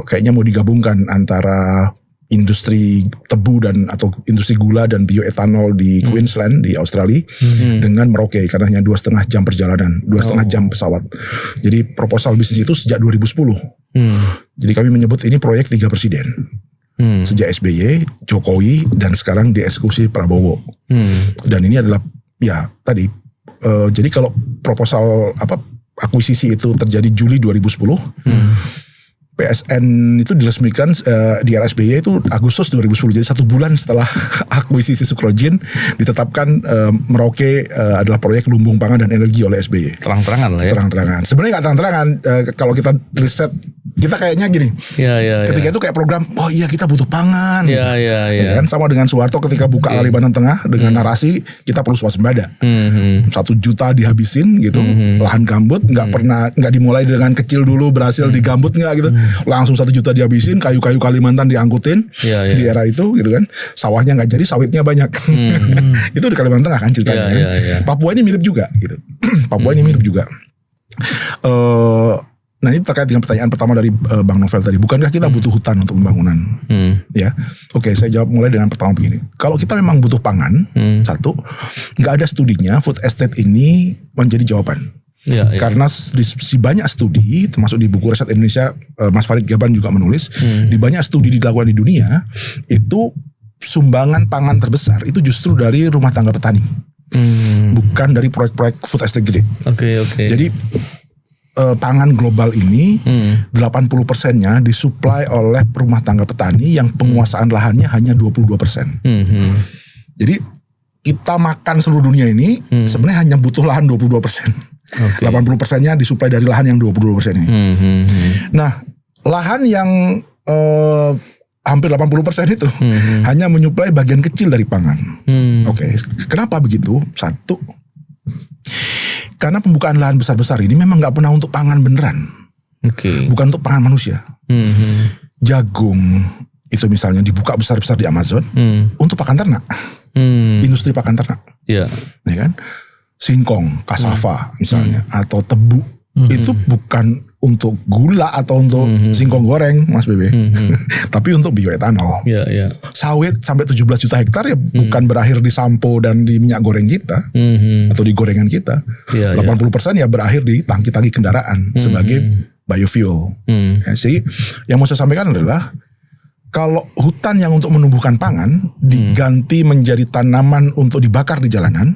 kayaknya mau digabungkan antara industri tebu atau industri gula dan bioetanol di Queensland di Australia dengan Merauke, karena hanya 2,5 jam perjalanan, 2,5 jam pesawat. Jadi proposal bisnis itu sejak 2010. Jadi kami menyebut ini proyek 3 presiden. Sejak SBY, Jokowi, dan sekarang dieksekusi Prabowo. Dan ini adalah tadi. Jadi kalau proposal akuisisi itu terjadi Juli 2010, PSN itu diresmikan di era SBY itu Agustus 2010. Jadi 1 bulan setelah akuisisi Sucrogin ditetapkan Merauke adalah proyek lumbung pangan dan energi oleh SBY. Terang-terangan lah ya. Terang-terangan. Sebenarnya nggak terang-terangan. Kalau kita riset, kita kayaknya gini. Ketika itu kayak program, oh iya kita butuh pangan. Ya kan? Sama dengan Soeharto ketika buka Kalimantan Tengah dengan narasi kita perlu swasembada. 1 juta dihabisin gitu, lahan gambut, nggak dimulai dengan kecil dulu, berhasil digambut nggak gitu. Langsung 1 juta dihabisin, kayu-kayu Kalimantan diangkutin di era itu gitu kan. Sawahnya nggak jadi, sawitnya banyak. Itu di Kalimantan Tengah kan ceritanya. Papua ini mirip juga gitu. Papua ini mirip juga. Nah ini terkait dengan pertanyaan pertama dari Bang Novel tadi. Bukankah kita butuh hutan untuk pembangunan? Ya, oke, saya jawab mulai dengan pertama begini. Kalau kita memang butuh pangan, satu, nggak ada studinya food estate ini menjadi jawaban. Karena di banyak studi, termasuk di buku Riset Indonesia, Mas Farid Gaban juga menulis, di banyak studi dilakukan di dunia, itu sumbangan pangan terbesar itu justru dari rumah tangga petani, bukan dari proyek-proyek food estate gede. Jadi pangan global ini 80%-nya disuplai oleh rumah tangga petani yang penguasaan lahannya hanya 22%. Jadi kita makan seluruh dunia ini sebenarnya hanya butuh lahan 22%. 80%-nya disuplai dari lahan yang 22% ini. Nah, lahan yang hampir 80% itu hanya menyuplai bagian kecil dari pangan. Kenapa begitu? Satu, karena pembukaan lahan besar-besar ini memang nggak pernah untuk pangan beneran, bukan untuk pangan manusia. Jagung itu misalnya dibuka besar-besar di Amazon untuk pakan ternak, industri pakan ternak, ya kan? Singkong, kasava misalnya, atau tebu itu bukan untuk gula atau untuk singkong goreng, Mas Bebe, tapi untuk bioetanol. Sawit sampai 17 juta hektar ya bukan berakhir di sampo dan di minyak goreng kita atau di gorengan kita. 80% ya berakhir di tangki-tangki kendaraan sebagai biofuel. Jadi yang mau saya sampaikan adalah kalau hutan yang untuk menumbuhkan pangan diganti menjadi tanaman untuk dibakar di jalanan,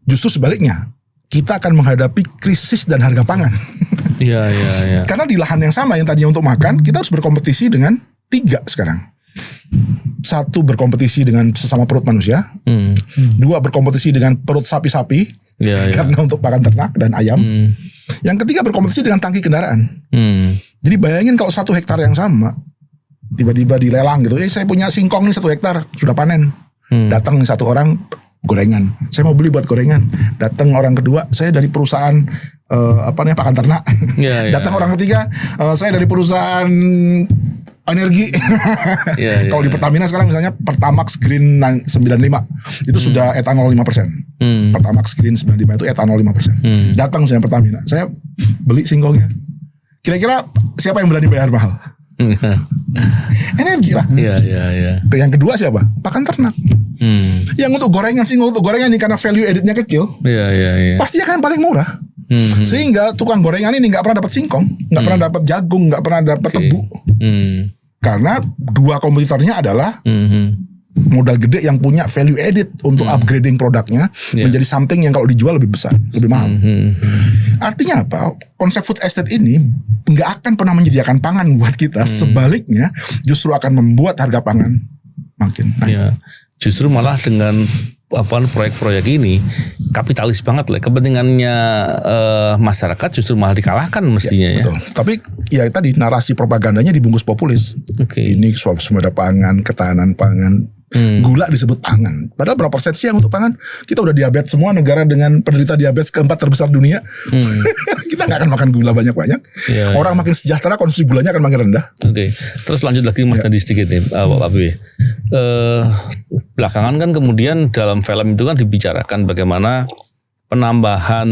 justru sebaliknya kita akan menghadapi krisis dan harga pangan. Karena di lahan yang sama yang tadinya untuk makan, kita harus berkompetisi dengan 3 sekarang. 1, berkompetisi dengan sesama perut manusia. 2, berkompetisi dengan perut sapi-sapi, karena untuk pakan ternak dan ayam. Yang ketiga, berkompetisi dengan tangki kendaraan. Jadi bayangin kalau 1 hektar yang sama tiba-tiba dilelang gitu, saya punya singkong nih 1 hektar sudah panen. Datang nih 1 orang, gorengan, saya mau beli buat gorengan. Datang orang kedua, saya dari perusahaan pakan ternak. Datang orang ketiga, saya dari perusahaan energi. Kalau di Pertamina sekarang misalnya Pertamax Green 95 itu sudah etanol 5%. Pertamax Green 95 itu etanol 5%. Datang misalnya Pertamina, saya beli singkongnya. Kira-kira siapa yang berani bayar mahal? Energi lah. Yang kedua siapa? Pakan ternak. Yang untuk gorengan, singkong untuk gorengan ini karena value added-nya kecil, pasti akan paling murah. Sehingga tukang gorengan ini nggak pernah dapat singkong, nggak pernah dapat jagung, nggak pernah dapat tebu. Karena dua kompetitornya adalah modal gede yang punya value added untuk upgrading produknya menjadi something yang kalau dijual lebih besar, lebih mahal. Artinya apa? Konsep food estate ini nggak akan pernah menyediakan pangan buat kita. Sebaliknya, justru akan membuat harga pangan makin naik. Ya, justru malah dengan proyek-proyek ini kapitalis banget lah. Kepentingannya masyarakat justru malah dikalahkan mestinya ya. Betul. Tapi ya tadi narasi propagandanya dibungkus populis. Ini sumber pangan, ketahanan pangan. Gula disebut pangan. Padahal berapa persen sih yang untuk pangan? Kita udah diabetes semua, negara dengan penderita diabetes keempat terbesar dunia. Kita nggak akan makan gula banyak-banyak. Orang makin sejahtera, konsumsi gulanya akan makin rendah. Terus lanjut lagi Mas Dandi sedikit nih, Pak Bebe. Belakangan kan kemudian dalam film itu kan dibicarakan bagaimana penambahan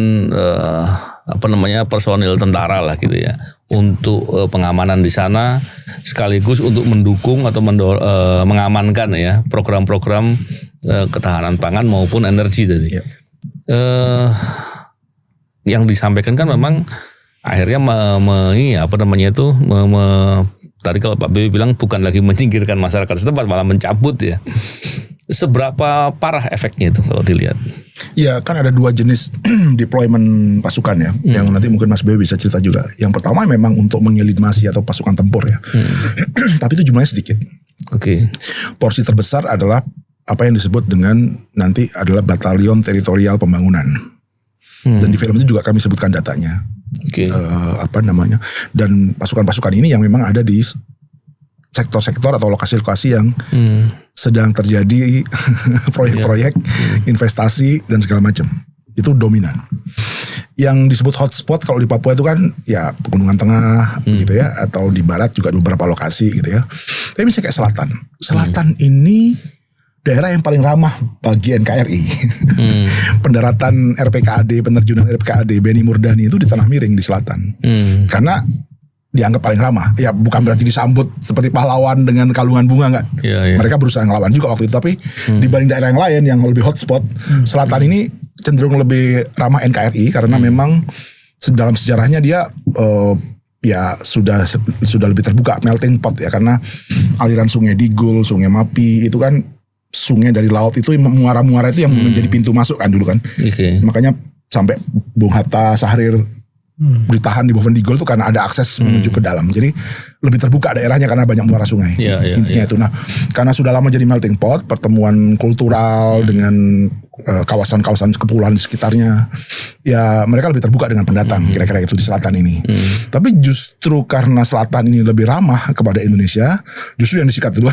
personil tentara lah gitu ya untuk pengamanan di sana, sekaligus untuk mendukung atau mengamankan ya program-program ketahanan pangan maupun energi tadi. Yang disampaikan kan memang akhirnya tadi kalau Pak Bebe bilang bukan lagi menyingkirkan masyarakat setempat, malah mencabut ya. Seberapa parah efeknya itu kalau dilihat? Ya kan ada dua jenis deployment pasukan ya, yang nanti mungkin Mas Bebe bisa cerita juga. Yang pertama memang untuk mengelimasi atau pasukan tempur ya, tapi itu jumlahnya sedikit. Porsi terbesar adalah apa yang disebut dengan nanti adalah batalion teritorial pembangunan, dan di film itu juga kami sebutkan datanya. Dan pasukan-pasukan ini yang memang ada di sektor-sektor atau lokasi-lokasi yang sedang terjadi proyek-proyek investasi dan segala macam. Itu dominan. Yang disebut hotspot kalau di Papua itu kan ya Pegunungan Tengah gitu ya, atau di barat juga beberapa lokasi gitu ya. Tapi misalnya kayak selatan. Selatan ini daerah yang paling ramah bagi NKRI. Pendaratan RPKAD, penerjunan RPKAD Beni Murdani itu di Tanah Miring di selatan. Karena dianggap paling ramah. Ya bukan berarti disambut seperti pahlawan dengan kalungan bunga, enggak. Mereka berusaha ngelawan juga waktu itu. Tapi dibanding daerah yang lain yang lebih hotspot, selatan ini cenderung lebih ramah NKRI karena memang dalam sejarahnya dia ya sudah lebih terbuka, melting pot ya, karena aliran sungai Digul, sungai Mapi itu kan sungai dari laut itu muara-muara itu yang menjadi pintu masuk kan dulu kan. Makanya sampai Bung Hatta, Syahrir ditahan di Bovendigul itu karena ada akses menuju ke dalam. Jadi lebih terbuka daerahnya karena banyak muara sungai. Intinya itu. Nah, karena sudah lama jadi melting pot, pertemuan kultural dengan kawasan-kawasan kepulauan di sekitarnya, ya mereka lebih terbuka dengan pendatang, kira-kira itu di selatan ini. Tapi justru karena selatan ini lebih ramah kepada Indonesia, justru yang disikat duluan.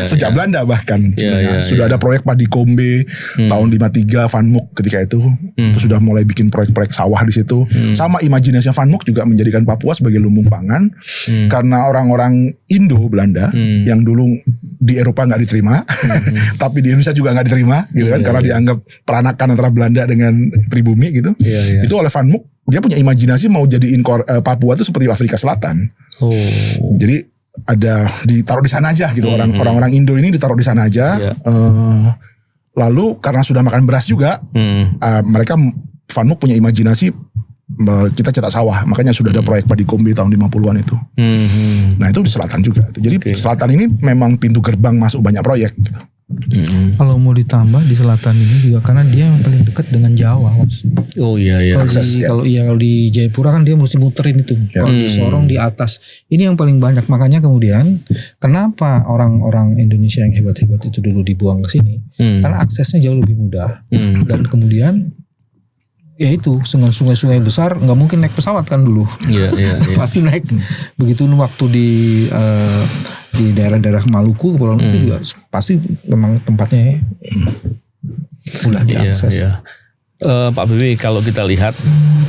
Sejak Belanda bahkan. Sudah ada proyek padi Kombe tahun 53, Van Mook ketika itu sudah mulai bikin proyek-proyek sawah di situ. Sama imajinasi Van Mook juga menjadikan Papua sebagai lumbung pangan, karena orang-orang Indo Belanda yang dulu di Eropa nggak diterima, tapi di Indonesia juga nggak diterima gitu kan, karena dianggap peranakan antara Belanda dengan pribumi gitu. Itu oleh Van Mook, dia punya imajinasi mau jadiin Papua itu seperti Afrika Selatan. Jadi ada ditaruh di sana aja gitu, orang-orang Indo ini ditaruh di sana aja. Lalu karena sudah makan beras juga, mereka Van Mook punya imajinasi kita cetak sawah, makanya sudah ada proyek padi Kombe tahun 50-an itu. Nah itu di selatan juga. Jadi selatan ini memang pintu gerbang masuk banyak proyek. Kalau mau ditambah di selatan ini juga karena dia yang paling dekat dengan Jawa, Mas. Kalau di Jayapura kan dia mesti muterin itu. Kalau di Sorong di atas. Ini yang paling banyak. Makanya kemudian kenapa orang-orang Indonesia yang hebat-hebat itu dulu dibuang ke sini? Karena aksesnya jauh lebih mudah. Dan kemudian ya itu sungai-sungai besar nggak mungkin naik pesawat kan dulu. Pasti naik. Begitu waktu di daerah-daerah Maluku, Kepulauan itu juga pasti memang tempatnya mudah diakses. Pak Bebe, kalau kita lihat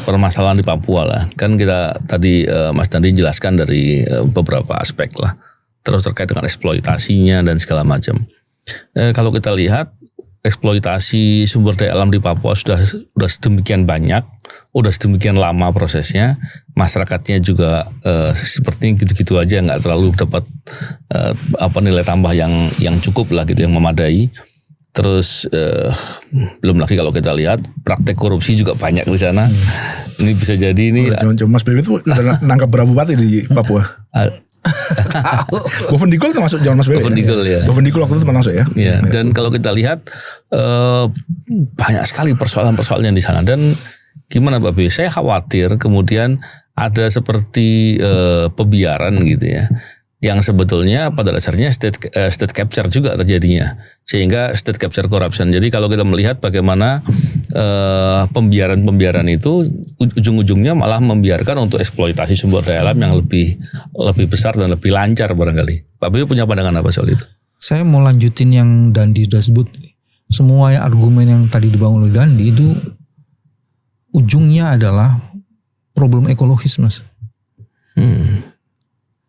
permasalahan di Papua lah, kan kita tadi Mas Dandi jelaskan dari beberapa aspek lah, terus terkait dengan eksploitasinya dan segala macam. Kalau kita lihat eksploitasi sumber daya alam di Papua sudah sedemikian banyak, udah sedemikian lama prosesnya, masyarakatnya juga sepertinya gitu-gitu aja, nggak terlalu dapat nilai tambah yang cukup lah gitu, yang memadai. Terus belum lagi kalau kita lihat praktek korupsi juga banyak di sana. Ini bisa jadi ini. Mas Bebe itu udah nangkap berapa bupati di Papua? Boven Digul termasuk zaman Mas Bebe. Boven Digul ya. Boven Digul waktu itu termasuk ya. Ya. Dan kalau kita lihat banyak sekali persoalan-persoalan yang di sana. Dan gimana Pak B? Saya khawatir kemudian ada seperti pembiaran gitu ya. Yang sebetulnya pada dasarnya state capture juga terjadinya, sehingga state capture corruption. Jadi kalau kita melihat bagaimana pembiaran itu ujung-ujungnya malah membiarkan untuk eksploitasi sumber daya alam yang lebih besar dan lebih lancar barangkali. Pak Bio punya pandangan apa soal itu? Saya mau lanjutin yang Dandi sudah sebut. Semua argumen yang tadi dibangun oleh Dandi itu ujungnya adalah problem ekologis, Mas.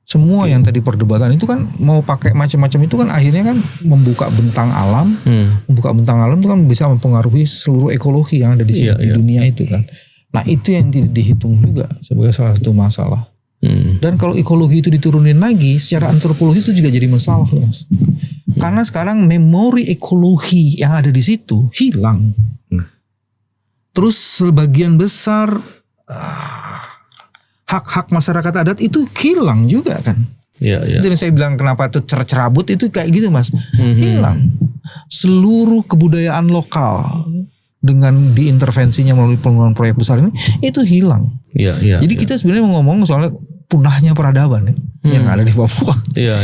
Semua yang tadi perdebatan itu kan mau pakai macam-macam itu kan akhirnya kan membuka bentang alam. Membuka bentang alam itu kan bisa mempengaruhi seluruh ekologi yang ada di sini, di dunia itu kan. Nah itu yang tidak dihitung juga sebagai salah satu masalah. Dan kalau ekologi itu diturunin lagi secara antropologis itu juga jadi masalah, Mas. Karena sekarang memori ekologi yang ada di situ hilang. Terus sebagian besar hak-hak masyarakat adat itu hilang juga kan. Iya. Jadi saya bilang kenapa itu cerabut itu kayak gitu, Mas. Hilang. Seluruh kebudayaan lokal dengan diintervensinya melalui pembangunan proyek besar ini itu hilang. Iya. Jadi kita sebenarnya mau ngomong soal punahnya peradaban yang ada di Papua. Iya.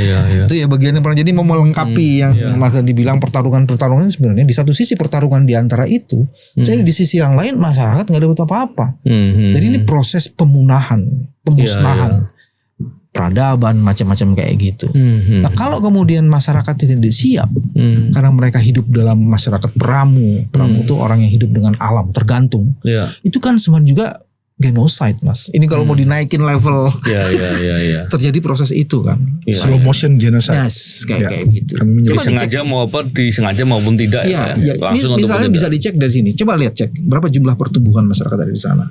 Itu ya bagian yang pernah jadi mau melengkapi yang Mas dibilang pertarungan sebenarnya di satu sisi pertarungan di antara itu, jadi di sisi yang lain masyarakat nggak dapat apa-apa. Jadi ini proses pemusnahan peradaban macam-macam kayak gitu. Nah kalau kemudian masyarakat tidak siap karena mereka hidup dalam masyarakat peramu itu orang yang hidup dengan alam tergantung. Itu kan sebenarnya juga genocide, Mas. Ini kalau mau dinaikin level, terjadi proses itu kan. Slow motion genocide. Yes, kayak gitu. Disengaja maupun tidak. Langsung misalnya bisa dicek dari sini. Coba lihat cek berapa jumlah pertumbuhan masyarakat ada di sana.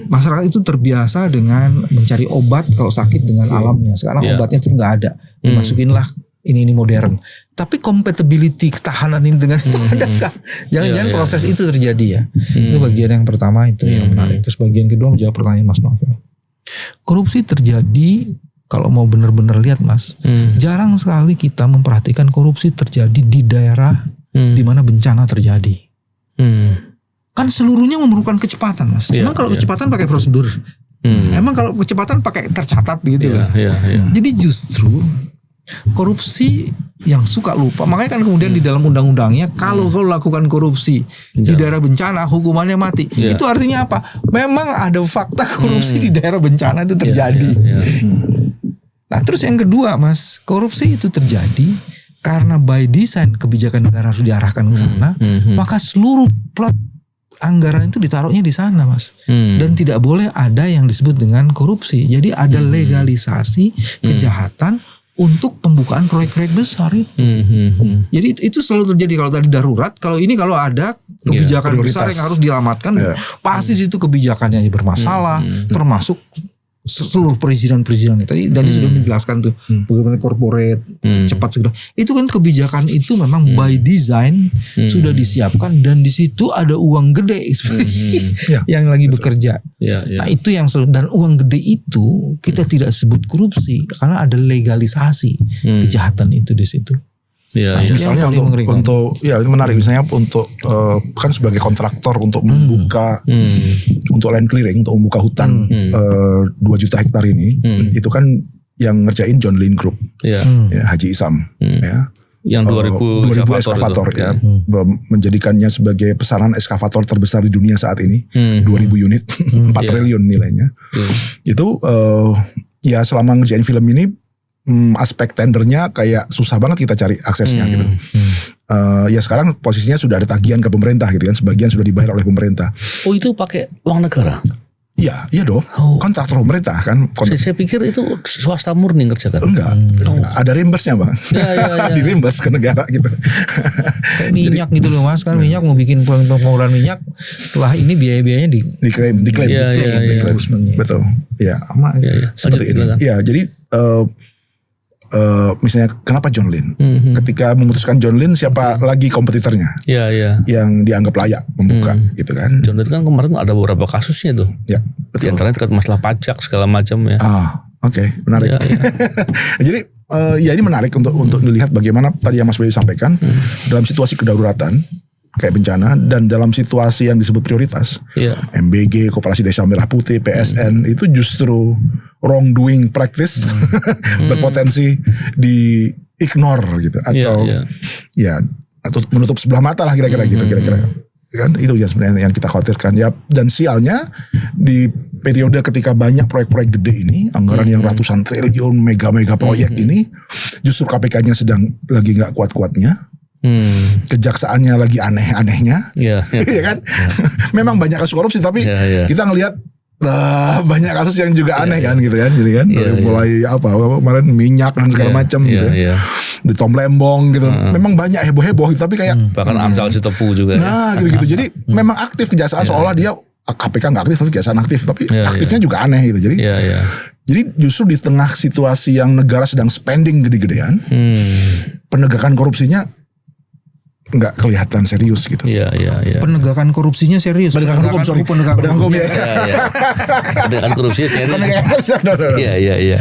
Masyarakat itu terbiasa dengan mencari obat kalau sakit dengan alamnya. Sekarang obatnya itu nggak ada. Dimasukinlah ini modern. Tapi compatibility ketahanan ini dengan itu adakah? Jangan-jangan proses itu terjadi ya. Itu bagian yang pertama itu yang menarik. Terus bagian kedua menjawab pertanyaan Mas Novel. Korupsi terjadi kalau mau benar-benar lihat, Mas. Jarang sekali kita memperhatikan korupsi terjadi di daerah di mana bencana terjadi. Kan seluruhnya memerlukan kecepatan, Mas. Emang kalau kecepatan pakai prosedur. Emang kalau kecepatan pakai tercatat gitu loh. Jadi justru korupsi yang suka lupa. Makanya kan kemudian di dalam undang-undangnya kalau kau lakukan korupsi di daerah bencana hukumannya mati. Itu artinya apa? Memang ada fakta korupsi di daerah bencana itu terjadi. Nah terus yang kedua, Mas, korupsi itu terjadi karena by design kebijakan negara harus diarahkan ke sana. Maka seluruh plot anggaran itu ditaruhnya di sana, Mas. Dan tidak boleh ada yang disebut dengan korupsi. Jadi ada legalisasi kejahatan untuk pembukaan proyek-proyek besar itu. Jadi itu selalu terjadi kalau tadi darurat. Kalau ini kalau ada kebijakan besar yang harus dilamatkan, pasti itu kebijakannya bermasalah, termasuk seluruh perizinan tadi sudah menjelaskan tuh bagaimana corporate cepat segera. Itu kan kebijakan itu memang by design sudah disiapkan dan di situ ada uang gede yang lagi bekerja. Nah itu yang selalu, dan uang gede itu kita tidak sebut korupsi karena ada legalisasi kejahatan itu di situ. Misalnya untuk itu menarik, misalnya untuk kan sebagai kontraktor untuk membuka untuk land clearing, untuk membuka hutan 2 juta hektar ini, itu kan yang ngerjain John Lynn Group, Haji Isam, yang 2000 eskavator ya, menjadikannya sebagai pesanan eskavator terbesar di dunia saat ini, 2000 unit, 4 triliun nilainya. Itu ya selama ngerjain film ini aspek tendernya kayak susah banget kita cari aksesnya gitu. Ya sekarang posisinya sudah ada tagihan ke pemerintah gitu kan, sebagian sudah dibayar oleh pemerintah. Oh itu pakai uang negara? Iya dong. Kontraktor pemerintah kan. Saya pikir itu swasta murni ngerjakan. Enggak. Ada reimburse-nya, Bang. Di reimburse ke negara gitu. Kayak minyak gitu loh, Mas. Kan minyak mau bikin pengeluaran minyak, setelah ini biaya-biayanya diklaim. Betul. Iya. Seperti ini. Iya, jadi misalnya kenapa John Lynn? Ketika memutuskan John Lynn, siapa lagi kompetitornya yang dianggap layak membuka gitu kan? John Lynn kan kemarin ada beberapa kasusnya tuh. Ya, Di antaranya terkait masalah pajak segala macam ya. Oke, menarik. Jadi ya ini menarik untuk dilihat bagaimana tadi yang Mas Bayu sampaikan dalam situasi kedaruratan kayak bencana dan dalam situasi yang disebut prioritas, MBG, Koperasi Desa Merah Putih, PSN itu justru wrongdoing practice berpotensi di ignore gitu atau atau menutup sebelah mata lah kira-kira gitu kira-kira. Kan itu yang sebenarnya yang kita khawatirkan ya, dan sialnya di periode ketika banyak proyek-proyek gede ini, anggaran yang ratusan triliun, mega-mega proyek ini, justru KPK-nya sedang lagi nggak kuat-kuatnya, kejaksaannya lagi aneh-anehnya, ya kan? Memang banyak kasus korupsi, tapi kita ngelihat banyak kasus yang juga aneh kan gitu kan, jadi kan mulai kemarin minyak dan segala macam gitu. Di Tom Lembong gitu, memang banyak heboh-heboh, tapi kayak bahkan Amsal Sitopu juga. Nah gitu-gitu, jadi memang aktif kejaksaan seolah dia KPK nggak aktif tapi kejaksaan aktif, tapi aktifnya juga aneh gitu. Jadi justru di tengah situasi yang negara sedang spending gede-gedean, penegakan korupsinya nggak kelihatan serius gitu. Penegakan korupsinya serius. Penegakan hukum ya. Penegakan korupsinya serius. Iya.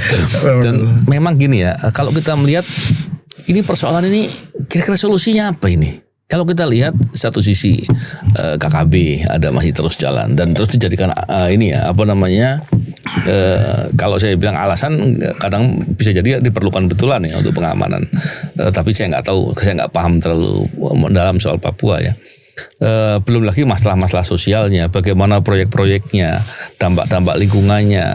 Dan memang gini ya, kalau kita melihat ini persoalan ini kira-kira solusinya apa ini? Kalau kita lihat satu sisi KKB ada masih terus jalan dan terus dijadikan kalau saya bilang alasan kadang bisa jadi diperlukan betulan ya untuk pengamanan. Tapi saya nggak paham terlalu dalam soal Papua ya. Belum lagi masalah-masalah sosialnya, bagaimana proyek-proyeknya, dampak-dampak lingkungannya,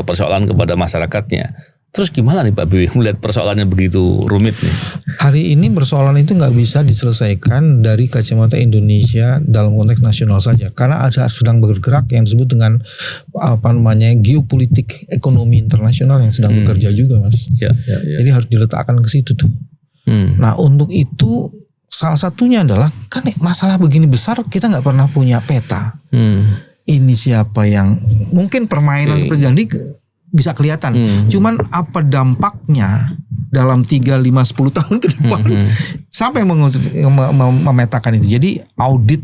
persoalan kepada masyarakatnya. Terus gimana nih Pak Biwi melihat persoalannya begitu rumit nih? Hari ini persoalan itu nggak bisa diselesaikan dari kacamata Indonesia dalam konteks nasional saja, karena ada sedang bergerak yang disebut dengan geopolitik ekonomi internasional yang sedang bekerja juga, Mas. Jadi harus diletakkan ke situ tuh. Nah untuk itu salah satunya adalah kan masalah begini besar kita nggak pernah punya peta. Ini siapa yang mungkin permainan seperti ini bisa kelihatan. Cuman apa dampaknya dalam 3, 5, 10 tahun ke depan sampai memetakan itu. Jadi audit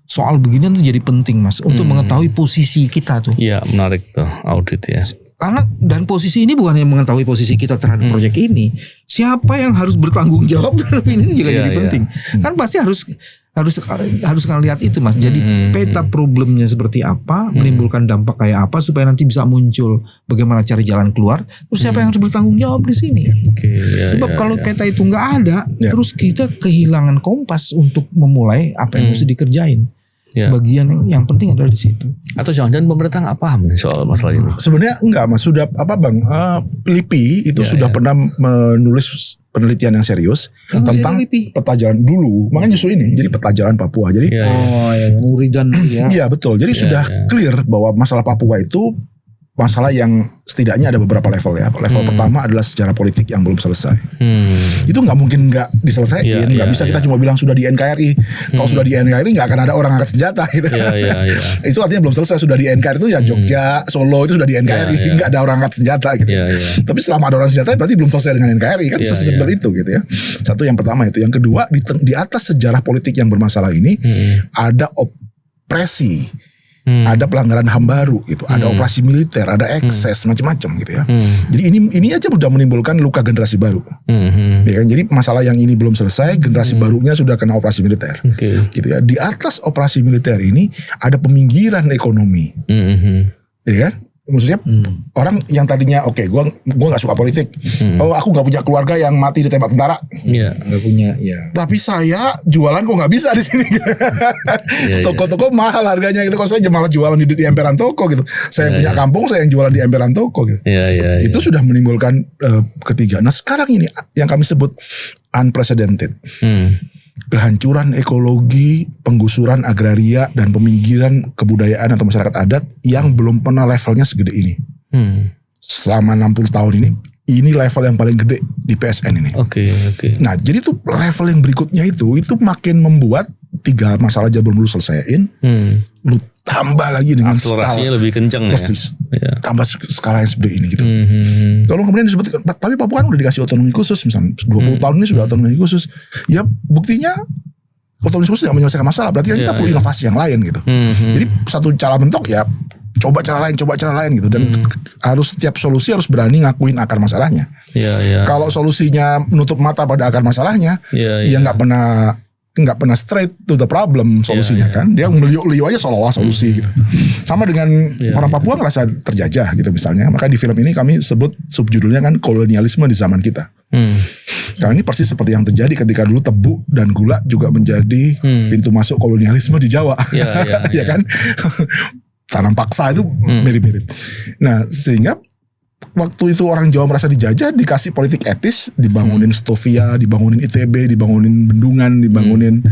soal beginian tuh jadi penting, Mas, untuk mengetahui posisi kita tuh. Iya, menarik tuh audit ya. Karena dan posisi ini bukan yang mengetahui posisi kita terhadap proyek ini, siapa yang harus bertanggung jawab terhadap ini juga jadi penting. Kan pasti harus lihat itu, Mas. Jadi peta problemnya seperti apa, menimbulkan dampak kayak apa supaya nanti bisa muncul bagaimana cari jalan keluar. Terus siapa yang harus bertanggung jawab di sini? Sebab kalau peta itu nggak ada, terus kita kehilangan kompas untuk memulai apa yang mesti dikerjain. Bagian yang penting adalah di situ. Atau jangan-jangan pemerintah nggak paham nih soal masalah ini? Sebenarnya enggak, Mas. Sudah LIPI itu sudah pernah menulis penelitian yang serius tentang peta jalan dulu. Makanya justru ini jadi peta jalan Papua. Jadi Muridan ya. Iya betul. Jadi sudah clear bahwa masalah Papua itu masalah yang setidaknya ada beberapa level ya. Level pertama adalah sejarah politik yang belum selesai. Itu nggak mungkin nggak diselesaikan. Nggak bisa kita cuma bilang sudah di NKRI. Kalau sudah di NKRI nggak akan ada orang angkat senjata gitu. Itu artinya belum selesai. Sudah di NKRI itu ya Jogja, Solo itu sudah di NKRI. Nggak ada orang angkat senjata gitu. Tapi selama ada orang senjata berarti belum selesai dengan NKRI kan. Sesimpel itu gitu ya. Satu yang pertama itu. Yang kedua di atas sejarah politik yang bermasalah ini ada opresi. Ada pelanggaran HAM baru gitu, ada operasi militer, ada ekses macam-macam gitu ya. Jadi ini aja sudah menimbulkan luka generasi baru. Ya kan? Jadi masalah yang ini belum selesai, generasi barunya sudah kena operasi militer. Gitu ya. Di atas operasi militer ini ada peminggiran ekonomi. Ya kan? Maksudnya orang yang tadinya gua nggak suka politik, aku nggak punya keluarga yang mati ditembak tentara, nggak punya, tapi saya jualan kok nggak bisa di sini, toko-toko mahal harganya gitu, kok saya malah jualan di emperan toko gitu, saya yang punya kampung, saya yang jualan di emperan toko gitu, itu sudah menimbulkan ketiga. Nah sekarang ini yang kami sebut unprecedented. Kehancuran ekologi, penggusuran agraria, dan peminggiran kebudayaan atau masyarakat adat yang belum pernah levelnya segede ini. Selama 60 tahun ini level yang paling gede di PSN ini. Nah jadi tuh level yang berikutnya itu makin membuat 3 masalah aja belum lu selesaiin. Lu tambah lagi dengan akselerasinya lebih kenceng persis, ya. tambah skala yang seperti ini gitu. Kalau kemudian disebut, tapi Papua kan udah dikasih otonomi khusus, misalnya 20 tahun ini sudah otonomi khusus. Ya buktinya otonomi khusus tidak menyelesaikan masalah, berarti kan kita perlu inovasi yang lain gitu. Jadi satu cara mentok ya coba cara lain gitu, dan harus setiap solusi harus berani ngakuin akar masalahnya. Kalau solusinya menutup mata pada akar masalahnya, ya nggak pernah straight to the problem solusinya kan. Dia meliuk-liuk aja seolah-olah solusi gitu. Sama dengan orang Papua ngerasa terjajah gitu misalnya. Maka di film ini kami sebut subjudulnya kan kolonialisme di zaman kita. Karena ini persis seperti yang terjadi ketika dulu tebu dan gula juga menjadi pintu masuk kolonialisme di Jawa. Ya kan? Tanam paksa itu mirip-mirip. Nah, sehingga waktu itu orang Jawa merasa dijajah, dikasih politik etis, dibangunin Stovia, dibangunin ITB, dibangunin bendungan, dibangunin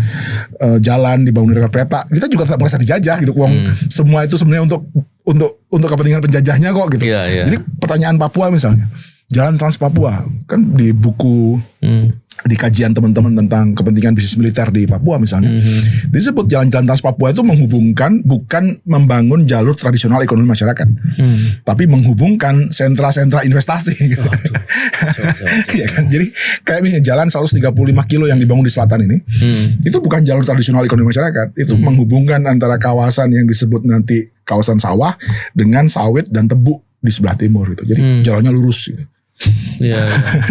jalan, dibangunin rel kereta. Kita juga tetap merasa dijajah gitu. Semua itu sebenarnya untuk kepentingan penjajahnya kok gitu. Jadi pertanyaan Papua misalnya, Jalan Trans Papua kan di buku di kajian teman-teman tentang kepentingan bisnis militer di Papua misalnya, disebut jalan-jalan Trans Papua itu menghubungkan, bukan membangun jalur tradisional ekonomi masyarakat, tapi menghubungkan sentra-sentra investasi. Gitu. Ya kan? Jadi kayak misalnya jalan 135 kilo yang dibangun di selatan ini, itu bukan jalur tradisional ekonomi masyarakat, itu menghubungkan antara kawasan yang disebut nanti kawasan sawah dengan sawit dan tebu di sebelah timur gitu. Jadi jalannya lurus gitu.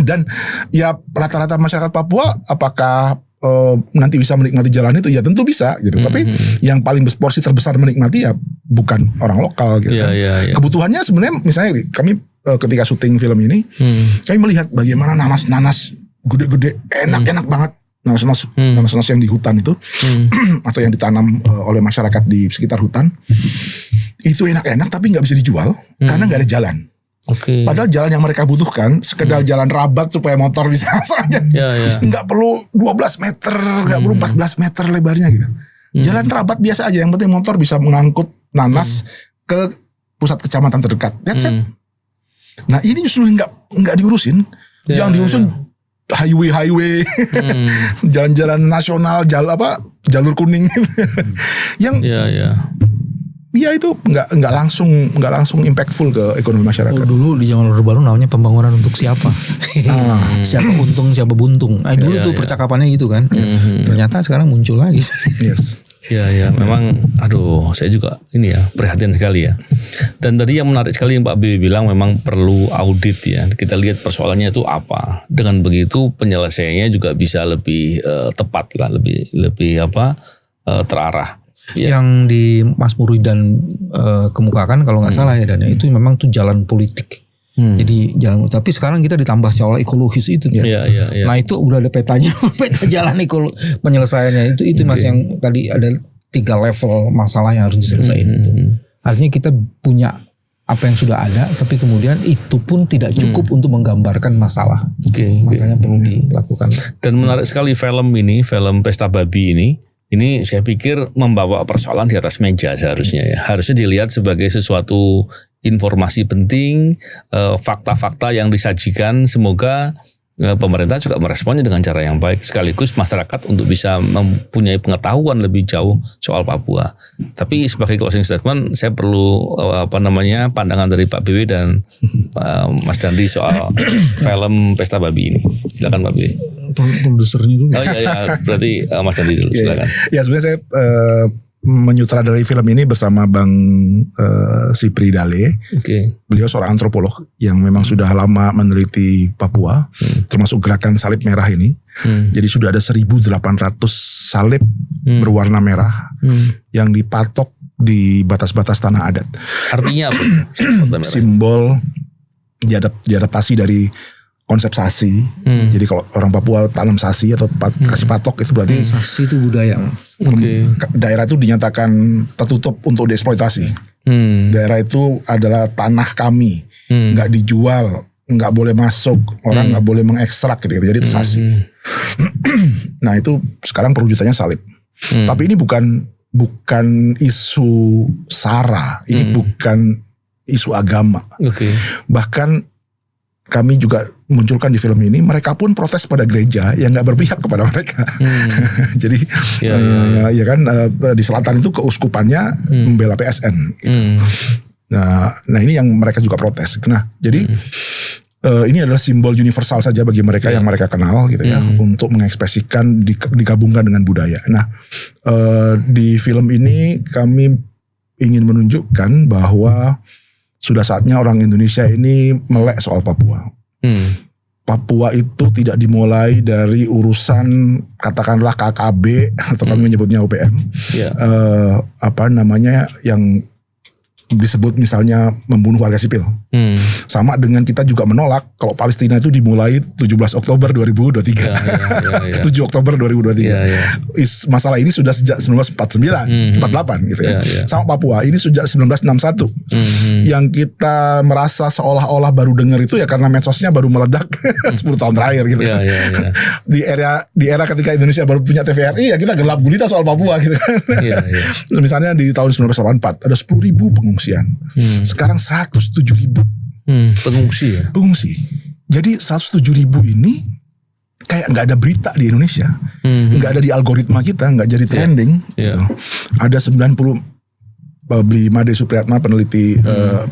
Dan ya rata-rata masyarakat Papua apakah nanti bisa menikmati jalan itu? Ya tentu bisa gitu. Tapi yang paling porsi terbesar menikmati ya bukan orang lokal gitu. Kebutuhannya sebenarnya misalnya kami ketika syuting film ini, kami melihat bagaimana nanas gede-gede, enak-enak banget. Nanas yang di hutan itu atau yang ditanam oleh masyarakat di sekitar hutan itu enak-enak tapi nggak bisa dijual karena nggak ada jalan. Padahal jalan yang mereka butuhkan sekedar jalan rabat supaya motor bisa saja. Nggak perlu 12 meter, nggak perlu 14 meter lebarnya gitu. Jalan rabat biasa aja, yang penting motor bisa mengangkut nanas ke pusat kecamatan terdekat. That's it. Nah ini justru nggak diurusin. Yang diurusin highway, jalan-jalan nasional, jalur kuning, yang ya itu nggak langsung impactful ke ekonomi masyarakat. Dulu di zaman Orde Baru namanya pembangunan untuk siapa? Siapa untung, siapa buntung. Dulu tuh percakapannya gitu kan. Ternyata sekarang muncul lagi. Yes. Memang saya juga ini ya prihatin sekali ya. Dan tadi yang menarik sekali yang Pak B bilang memang perlu audit ya. Kita lihat persoalannya itu apa. Dengan begitu penyelesaiannya juga bisa lebih tepat lah, lebih terarah. Yang di Mas Muridan kemukakan kalau nggak salah ya, dan itu memang tuh jalan politik. Jadi jalan, tapi sekarang kita ditambah soal ekologis itu ya. Nah itu udah ada petanya, peta jalan penyelesaiannya itu Mas, yang tadi ada 3 level masalah yang harus diselesaikan. Artinya kita punya apa yang sudah ada, tapi kemudian itu pun tidak cukup untuk menggambarkan masalah. Makanya perlu dilakukan. Dan menarik sekali film Pesta Babi ini saya pikir membawa persoalan di atas meja seharusnya ya. Harusnya dilihat sebagai sesuatu informasi penting, fakta-fakta yang disajikan. Semoga pemerintah juga meresponnya dengan cara yang baik, sekaligus masyarakat untuk bisa mempunyai pengetahuan lebih jauh soal Papua. Tapi sebagai closing statement, saya perlu pandangan dari Pak BW dan Mas Dandi soal film Pesta Babi ini. Silakan Pak BW. Produsernya dulu. Berarti Mas Dandi dulu, silakan. Ya sebenarnya saya menyutradarai film ini bersama Bang Sipri Dale. Beliau seorang antropolog yang memang sudah lama meneliti Papua, termasuk gerakan salib merah ini. Jadi sudah ada 1.800 salib berwarna merah yang dipatok di batas-batas tanah adat. Artinya apa? Simbol diadaptasi dari konsep sasi. Jadi kalau orang Papua tanam sasi atau kasih patok, itu berarti sasi itu budaya. Daerah itu dinyatakan tertutup untuk dieksploitasi. Daerah itu adalah tanah kami, nggak dijual, nggak boleh masuk, orang nggak boleh mengekstrak gitu. Jadi itu sasi. Nah itu sekarang perwujudannya salib. Tapi ini bukan isu SARA, ini bukan isu agama. Bahkan kami juga munculkan di film ini, mereka pun protes pada gereja yang nggak berpihak kepada mereka. Jadi ya kan di selatan itu keuskupannya membela PSN. Gitu. Nah ini yang mereka juga protes. Nah jadi ini adalah simbol universal saja bagi mereka yang mereka kenal gitu ya, untuk mengekspresikan digabungkan dengan budaya. Nah di film ini kami ingin menunjukkan bahwa sudah saatnya orang Indonesia ini melek soal Papua. Papua itu tidak dimulai dari urusan katakanlah KKB atau kami menyebutnya OPM, yang disebut misalnya membunuh warga sipil. Sama dengan kita juga menolak kalau Palestina itu dimulai 17 Oktober 2023. 7 Oktober 2023. Masalah ini sudah sejak 1949, 48 gitu ya. Sama Papua ini sejak 1961. Yang kita merasa seolah-olah baru dengar itu ya karena medsosnya baru meledak 10 tahun terakhir gitu kan. Di era ketika Indonesia baru punya TVRI ya kita gelap gulita soal Papua gitu kan. Misalnya di tahun 1984 ada 10.000 pengungsian. Sekarang 107.000 pengungsi ya. Pengungsi. Jadi 107.000 ini kayak nggak ada berita di Indonesia, nggak ada di algoritma kita, nggak jadi trending. Gitu. Ada 90 Made Supriyatna peneliti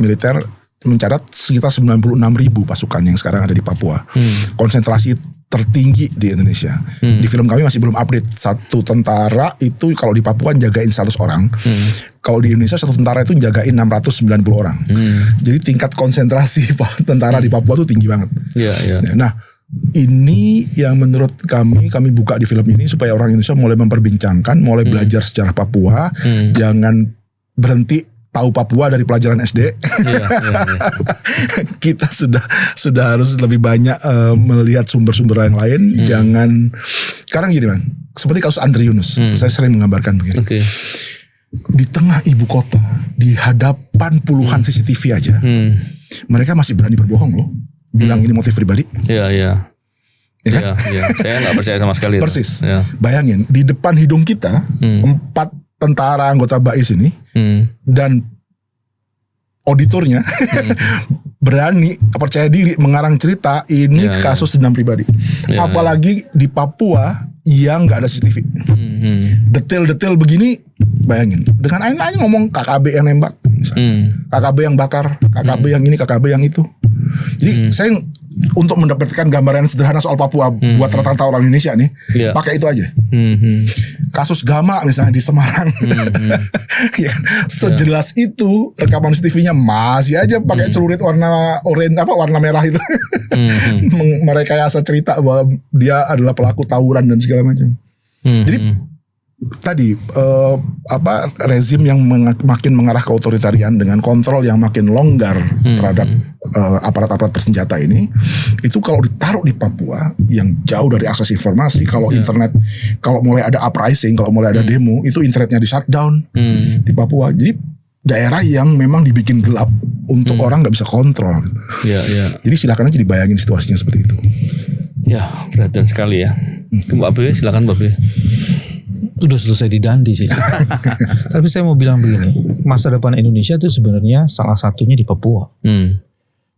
militer mencatat sekitar 96.000 pasukan yang sekarang ada di Papua. Konsentrasi tertinggi di Indonesia. Di film kami masih belum update. Satu tentara itu kalau di Papua jagain 100 orang. Kalau di Indonesia satu tentara itu jagain 690 orang. Jadi tingkat konsentrasi tentara di Papua itu tinggi banget. Nah, ini yang menurut kami buka di film ini supaya orang Indonesia mulai memperbincangkan, mulai belajar sejarah Papua. Jangan berhenti tahu Papua dari pelajaran SD. Kita sudah harus lebih banyak melihat sumber-sumber yang lain. Jangan sekarang gini man, seperti kasus Andri Yunus. Saya sering menggambarkan begini. Di tengah ibu kota, di hadapan puluhan CCTV aja, mereka masih berani berbohong loh, bilang ini motif pribadi. Saya nggak percaya sama sekali. Persis. Bayangin di depan hidung kita 4 tentara anggota BAIS ini dan auditornya berani percaya diri mengarang cerita ini kasus dendam pribadi. Apalagi di Papua yang nggak ada CCTV. Detail-detail begini, bayangin. Dengan aja ngomong KKB yang nembak, KKB yang bakar, KKB yang ini, KKB yang itu. Jadi saya untuk mendapatkan gambaran sederhana soal Papua buat rata-rata orang Indonesia nih, pakai itu aja. Kasus Gama misalnya di Semarang, sejelas itu rekaman CCTV-nya masih aja pakai celurit warna oranye warna merah itu, merekayasa cerita bahwa dia adalah pelaku tawuran dan segala macam. Jadi tadi rezim yang makin mengarah ke otoritarian dengan kontrol yang makin longgar terhadap aparat-aparat bersenjata ini, itu kalau ditaruh di Papua yang jauh dari akses informasi, kalau internet, kalau mulai ada uprising, kalau mulai ada demo, itu internetnya di shutdown di Papua. Jadi daerah yang memang dibikin gelap untuk orang nggak bisa kontrol. Jadi silakan aja dibayangin situasinya seperti itu. Ya, perhatian sekali ya. Mbak B, silakan Mbak B. Udah selesai di Dandi sih. Tapi saya mau bilang begini, masa depan Indonesia itu sebenarnya salah satunya di Papua.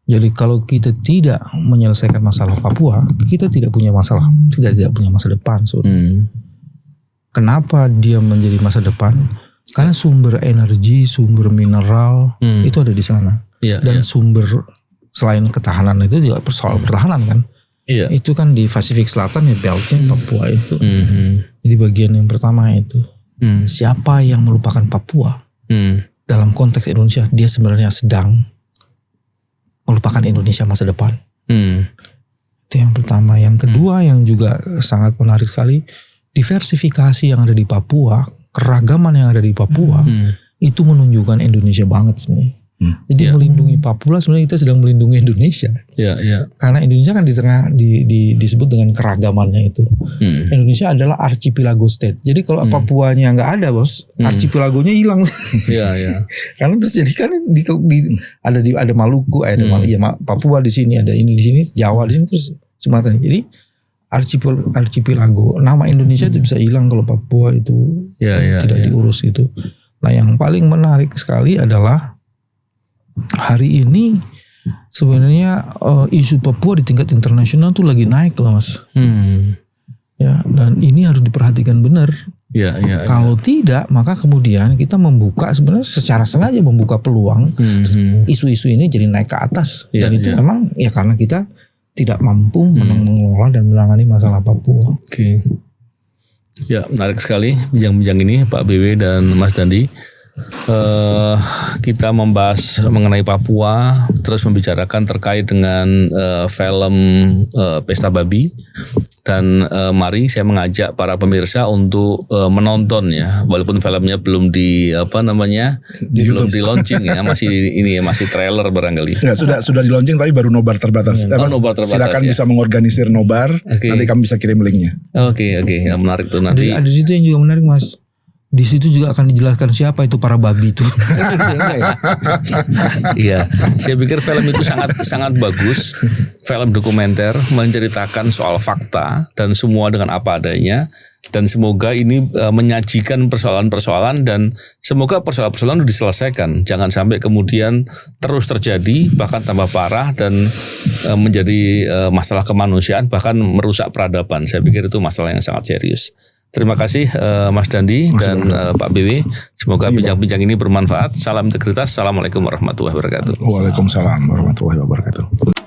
Jadi kalau kita tidak menyelesaikan masalah Papua, kita tidak punya masalah, tidak punya masa depan. Kenapa dia menjadi masa depan? Karena sumber energi, sumber mineral itu ada di sana. Dan sumber selain ketahanan itu juga soal pertahanan kan. Itu kan di Pasifik Selatan ya, beltnya Papua itu. Jadi bagian yang pertama itu siapa yang melupakan Papua dalam konteks Indonesia, dia sebenarnya sedang melupakan Indonesia masa depan. Itu yang pertama. Yang kedua yang juga sangat menarik sekali, diversifikasi yang ada di Papua, keragaman yang ada di Papua itu menunjukkan Indonesia banget sebenarnya. Jadi melindungi Papua sebenarnya kita sedang melindungi Indonesia. Karena Indonesia kan di tengah disebut dengan keragamannya itu. Indonesia adalah archipelago state. Jadi kalau Papuanya nggak ada bos, archipelagonya hilang. Karena terus jadi kan ada Maluku, ada Papua di sini, ada ini di sini, Jawa di sini, terus Sumatera. Jadi archipelago. Nama Indonesia itu bisa hilang kalau Papua itu tidak diurus itu. Nah yang paling menarik sekali adalah hari ini sebenarnya isu Papua di tingkat internasional tuh lagi naik loh Mas. Ya, dan ini harus diperhatikan benar. Kalau tidak, maka kemudian kita membuka sebenarnya secara sengaja membuka peluang isu-isu ini jadi naik ke atas. Dan itu memang ya karena kita tidak mampu mengelola dan menangani masalah Papua. Oke. Ya, menarik sekali bincang-bincang ini Pak BW dan Mas Dandi. Kita membahas mengenai Papua, terus membicarakan terkait dengan film Pesta Babi. Dan mari saya mengajak para pemirsa untuk menonton ya, walaupun filmnya belum belum di launching ya, masih trailer barangkali. Ya, sudah di launching tapi baru nobar terbatas. Nobar terbatas. Silakan bisa mengorganisir nobar. Nanti kami bisa kirim linknya. Oke, ya, menarik tuh nanti. Ada situ yang juga menarik Mas. Di situ juga akan dijelaskan siapa itu para babi itu. Iya, saya pikir film itu sangat bagus. Film dokumenter menceritakan soal fakta dan semua dengan apa adanya. Dan semoga ini menyajikan persoalan-persoalan dan semoga persoalan-persoalan itu diselesaikan. Jangan sampai kemudian terus terjadi bahkan tambah parah dan menjadi masalah kemanusiaan bahkan merusak peradaban. Saya pikir itu masalah yang sangat serius. Terima kasih Mas Dandi dan Pak BW. Semoga bincang-bincang ini bermanfaat. Salam integritas. Assalamualaikum warahmatullahi wabarakatuh. Waalaikumsalam warahmatullahi wabarakatuh.